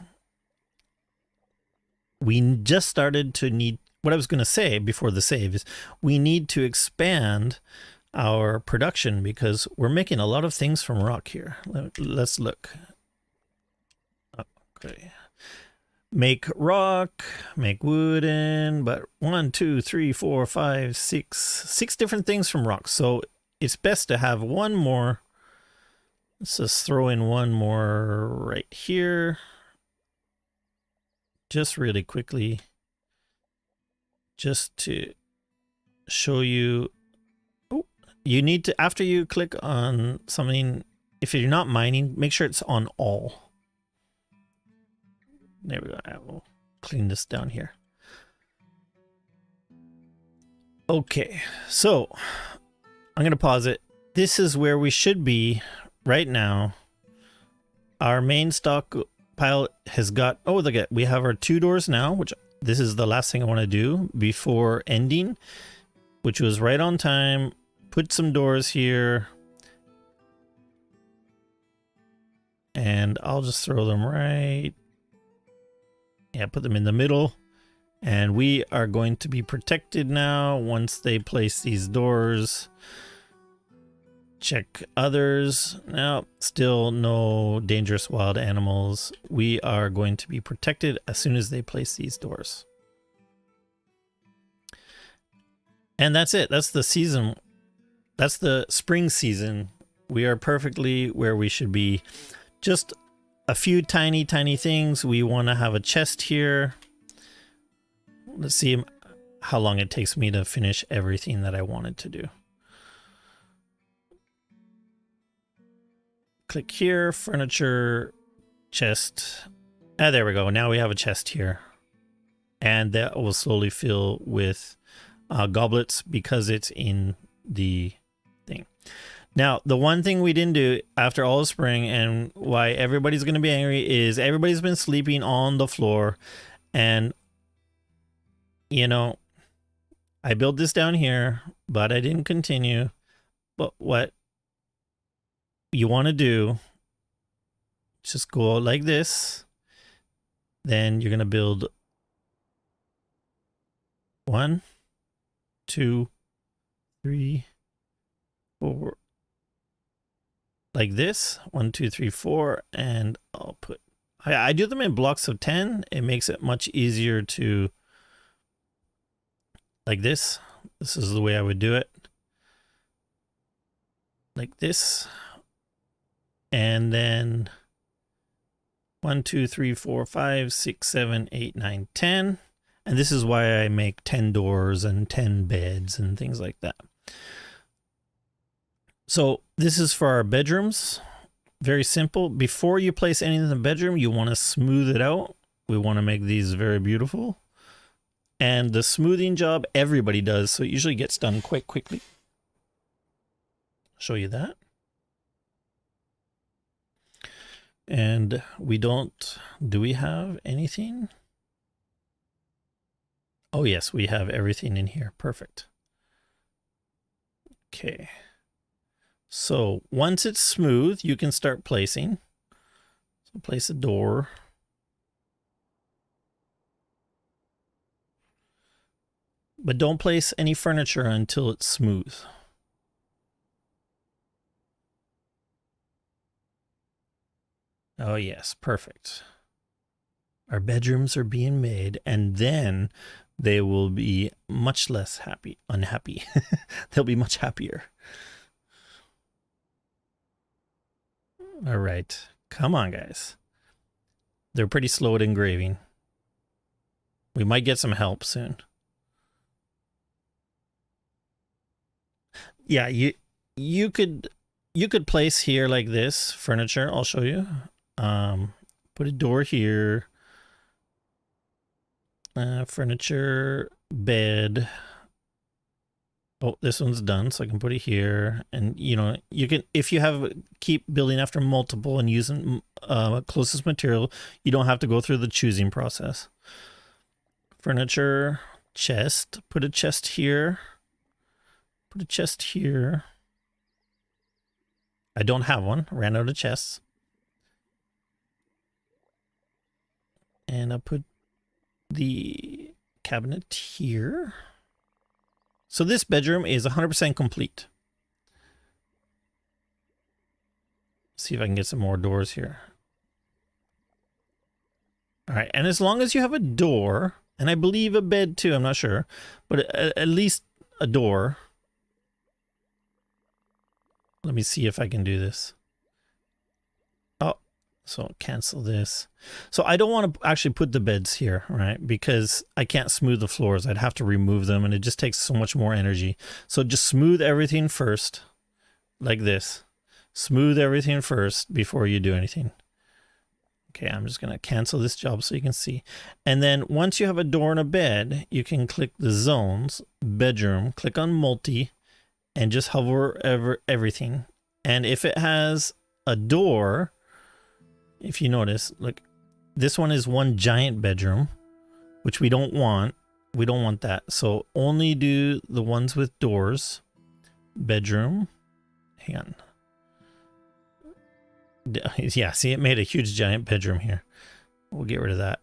We just started to need, what I was going to say before the save is, we need to expand our production because we're making a lot of things from rock here. Let's look. Okay. Make rock, make wooden, but 1, 2, 3, 4, 5, 6 different things from rock. So it's best to have one more. Let's just throw in one more right here. Just really quickly, just to show you. Oh, you need to, after you click on something, if you're not mining, make sure it's on all. There we go. I will clean this down here. Okay, so I'm going to pause it. This is where we should be right now. Our main stock pile has got, oh, look at, we have our 2 doors now, which this is the last thing I want to do before ending. which was right on time. Put some doors here. And I'll just throw them right. Yeah, put them in the middle. And we are going to be protected now once they place these doors. Check others. Now, still no dangerous wild animals. We are going to be protected as soon as they place these doors. And that's it. That's the season. That's the spring season. We are perfectly where we should be. Just a few tiny things. We want to have a chest here. Let's see how long it takes me to finish everything that I wanted to do. Click here, furniture, chest. Ah, there we go. Now we have a chest here. And that will slowly fill with goblets because it's in the thing. Now, the one thing we didn't do after all of spring and why everybody's going to be angry is everybody's been sleeping on the floor. And, you know, I built this down here, but I didn't continue. But what you want to do, just go like this. Then you're going to build 1, 2, 3, 4. Like this, 1, 2, 3, 4, and I'll put, I do them in blocks of 10. It makes it much easier to, like this. This is the way I would do it. Like this. And then 1, 2, 3, 4, 5, 6, 7, 8, 9, 10. And this is why I make 10 doors and 10 beds and things like that. So this is for our bedrooms. Very simple. Before you place anything in the bedroom, you want to smooth it out. We want to make these very beautiful. And the smoothing job everybody does, so it usually gets done quite quickly. Show you that. And we don't, do we have anything? Oh yes, we have everything in here. Perfect. Okay. So once it's smooth, you can start placing. So place a door. But don't place any furniture until it's smooth. Oh yes, perfect. Our bedrooms are being made, and then they will be much less unhappy. They'll be much happier. All right, come on, guys. They're pretty slow at engraving. We might get some help soon. Yeah, you could place here like this furniture. I'll show you. Put a door here. Furniture, bed. Oh, this one's done, so I can put it here. And you know, you can, if you have, keep building after multiple and using closest material, you don't have to go through the choosing process. Furniture, chest. Put a chest here. Put a chest here. I don't have one. Ran out of chests. And I'll put the cabinet here. So this bedroom is 100% complete. See if I can get some more doors here. All right, and as long as you have a door, and I believe a bed too, I'm not sure, but at least a door. Let me see if I can do this. Oh, so cancel this. So I don't want to actually put the beds here, right? Because I can't smooth the floors. I'd have to remove them and it just takes so much more energy. So just smooth everything first, like this. Smooth everything first before you do anything. Okay, I'm just going to cancel this job so you can see. And then once you have a door and a bed, you can click the zones, bedroom, click on multi, and just hover over everything. And if it has a door, if you notice, look, this one is one giant bedroom, which we don't want. We don't want that. So only do the ones with doors. Bedroom. Hang on. Yeah, see, it made a huge giant bedroom here. We'll get rid of that.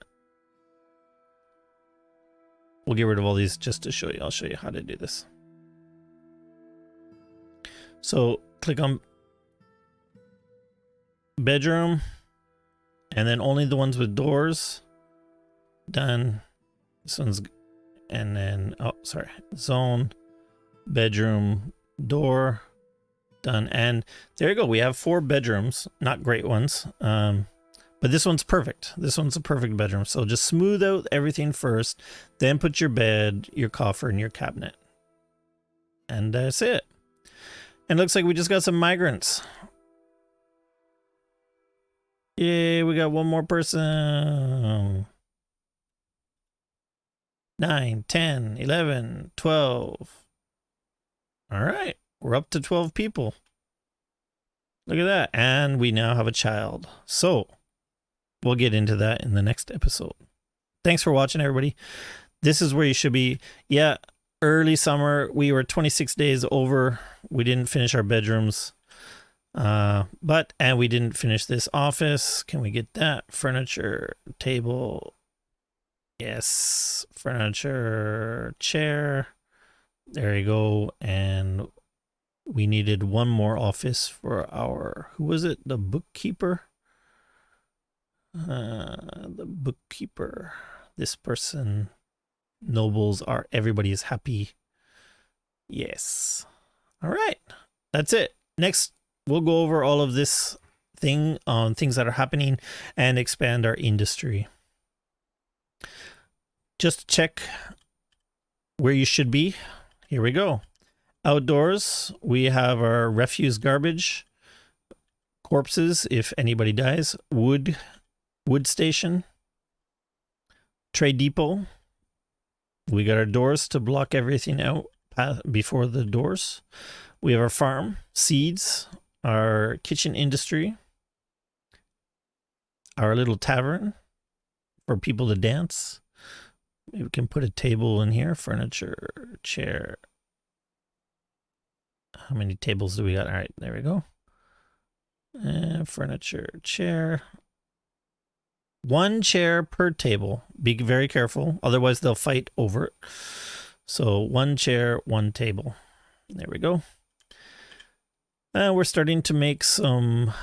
We'll get rid of all these just to show you. I'll show you how to do this. So click on bedroom and then only the ones with doors. Done. This one's, and then, oh, sorry. Zone, bedroom, door. Done. And there you go. We have 4 bedrooms. Not great ones. But this one's perfect. This one's a perfect bedroom. So just smooth out everything first, then put your bed, your coffer, and your cabinet. And that's it. And it looks like we just got some migrants. Yay, we got one more person. 9, 10, 11, 12. All right, we're up to 12 people. Look at that. And we now have a child. So we'll get into that in the next episode. Thanks for watching, everybody. This is where you should be. Yeah, early summer. We were 26 days over. We didn't finish our bedrooms. And we didn't finish this office. Can we get that? Furniture, table. Yes. Furniture, chair. There you go. And we needed one more office for our, who was it? The bookkeeper? The bookkeeper. This person. Nobles are, everybody is happy. Yes. All right. That's it. Next, we'll go over all of this thing on things that are happening and expand our industry. Just to check where you should be. Here we go. Outdoors, we have our refuse garbage, corpses if anybody dies, wood station, trade depot. We got our doors to block everything out before the doors. We have our farm, seeds, our kitchen industry, our little tavern for people to dance. Maybe we can put a table in here, furniture, chair. How many tables do we got? All right, there we go. Furniture, chair. 1 chair per table. Be very careful, otherwise they'll fight over it. So 1 chair, 1 table. There we go. We're starting to make some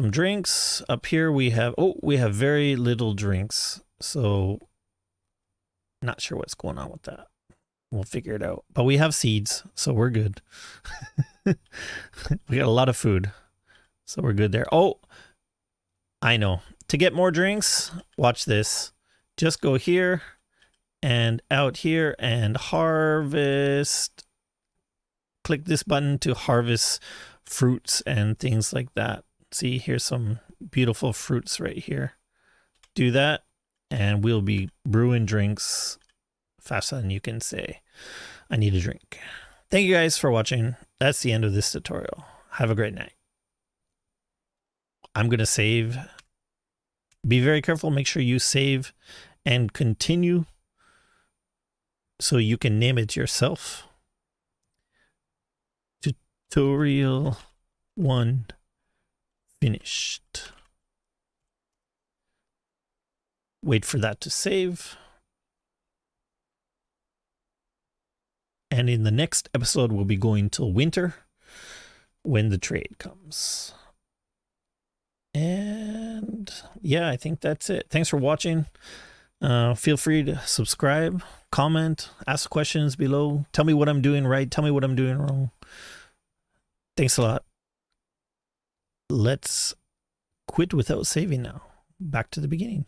drinks. Up here we have, we have very little drinks. So not sure what's going on with that. We'll figure it out. But we have seeds, so we're good. We got a lot of food, so we're good there. Oh, I know. To get more drinks, watch this. Just go here and out here and harvest. Click this button to harvest fruits and things like that. See, here's some beautiful fruits right here. Do that, and we'll be brewing drinks faster than you can say, I need a drink. Thank you guys for watching. That's the end of this tutorial. Have a great night. I'm going to save. Be very careful. Make sure you save and continue so you can name it yourself. Tutorial 1 finished. Wait for that to save. And in the next episode, we'll be going till winter when the trade comes. And yeah, I think that's it. Thanks for watching. Feel free to subscribe, comment, ask questions below. Tell me what I'm doing right. Tell me what I'm doing wrong. Thanks a lot. Let's quit without saving now. Back to the beginning.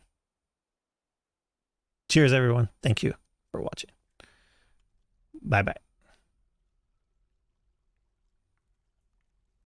Cheers, everyone. Thank you for watching. Bye-bye.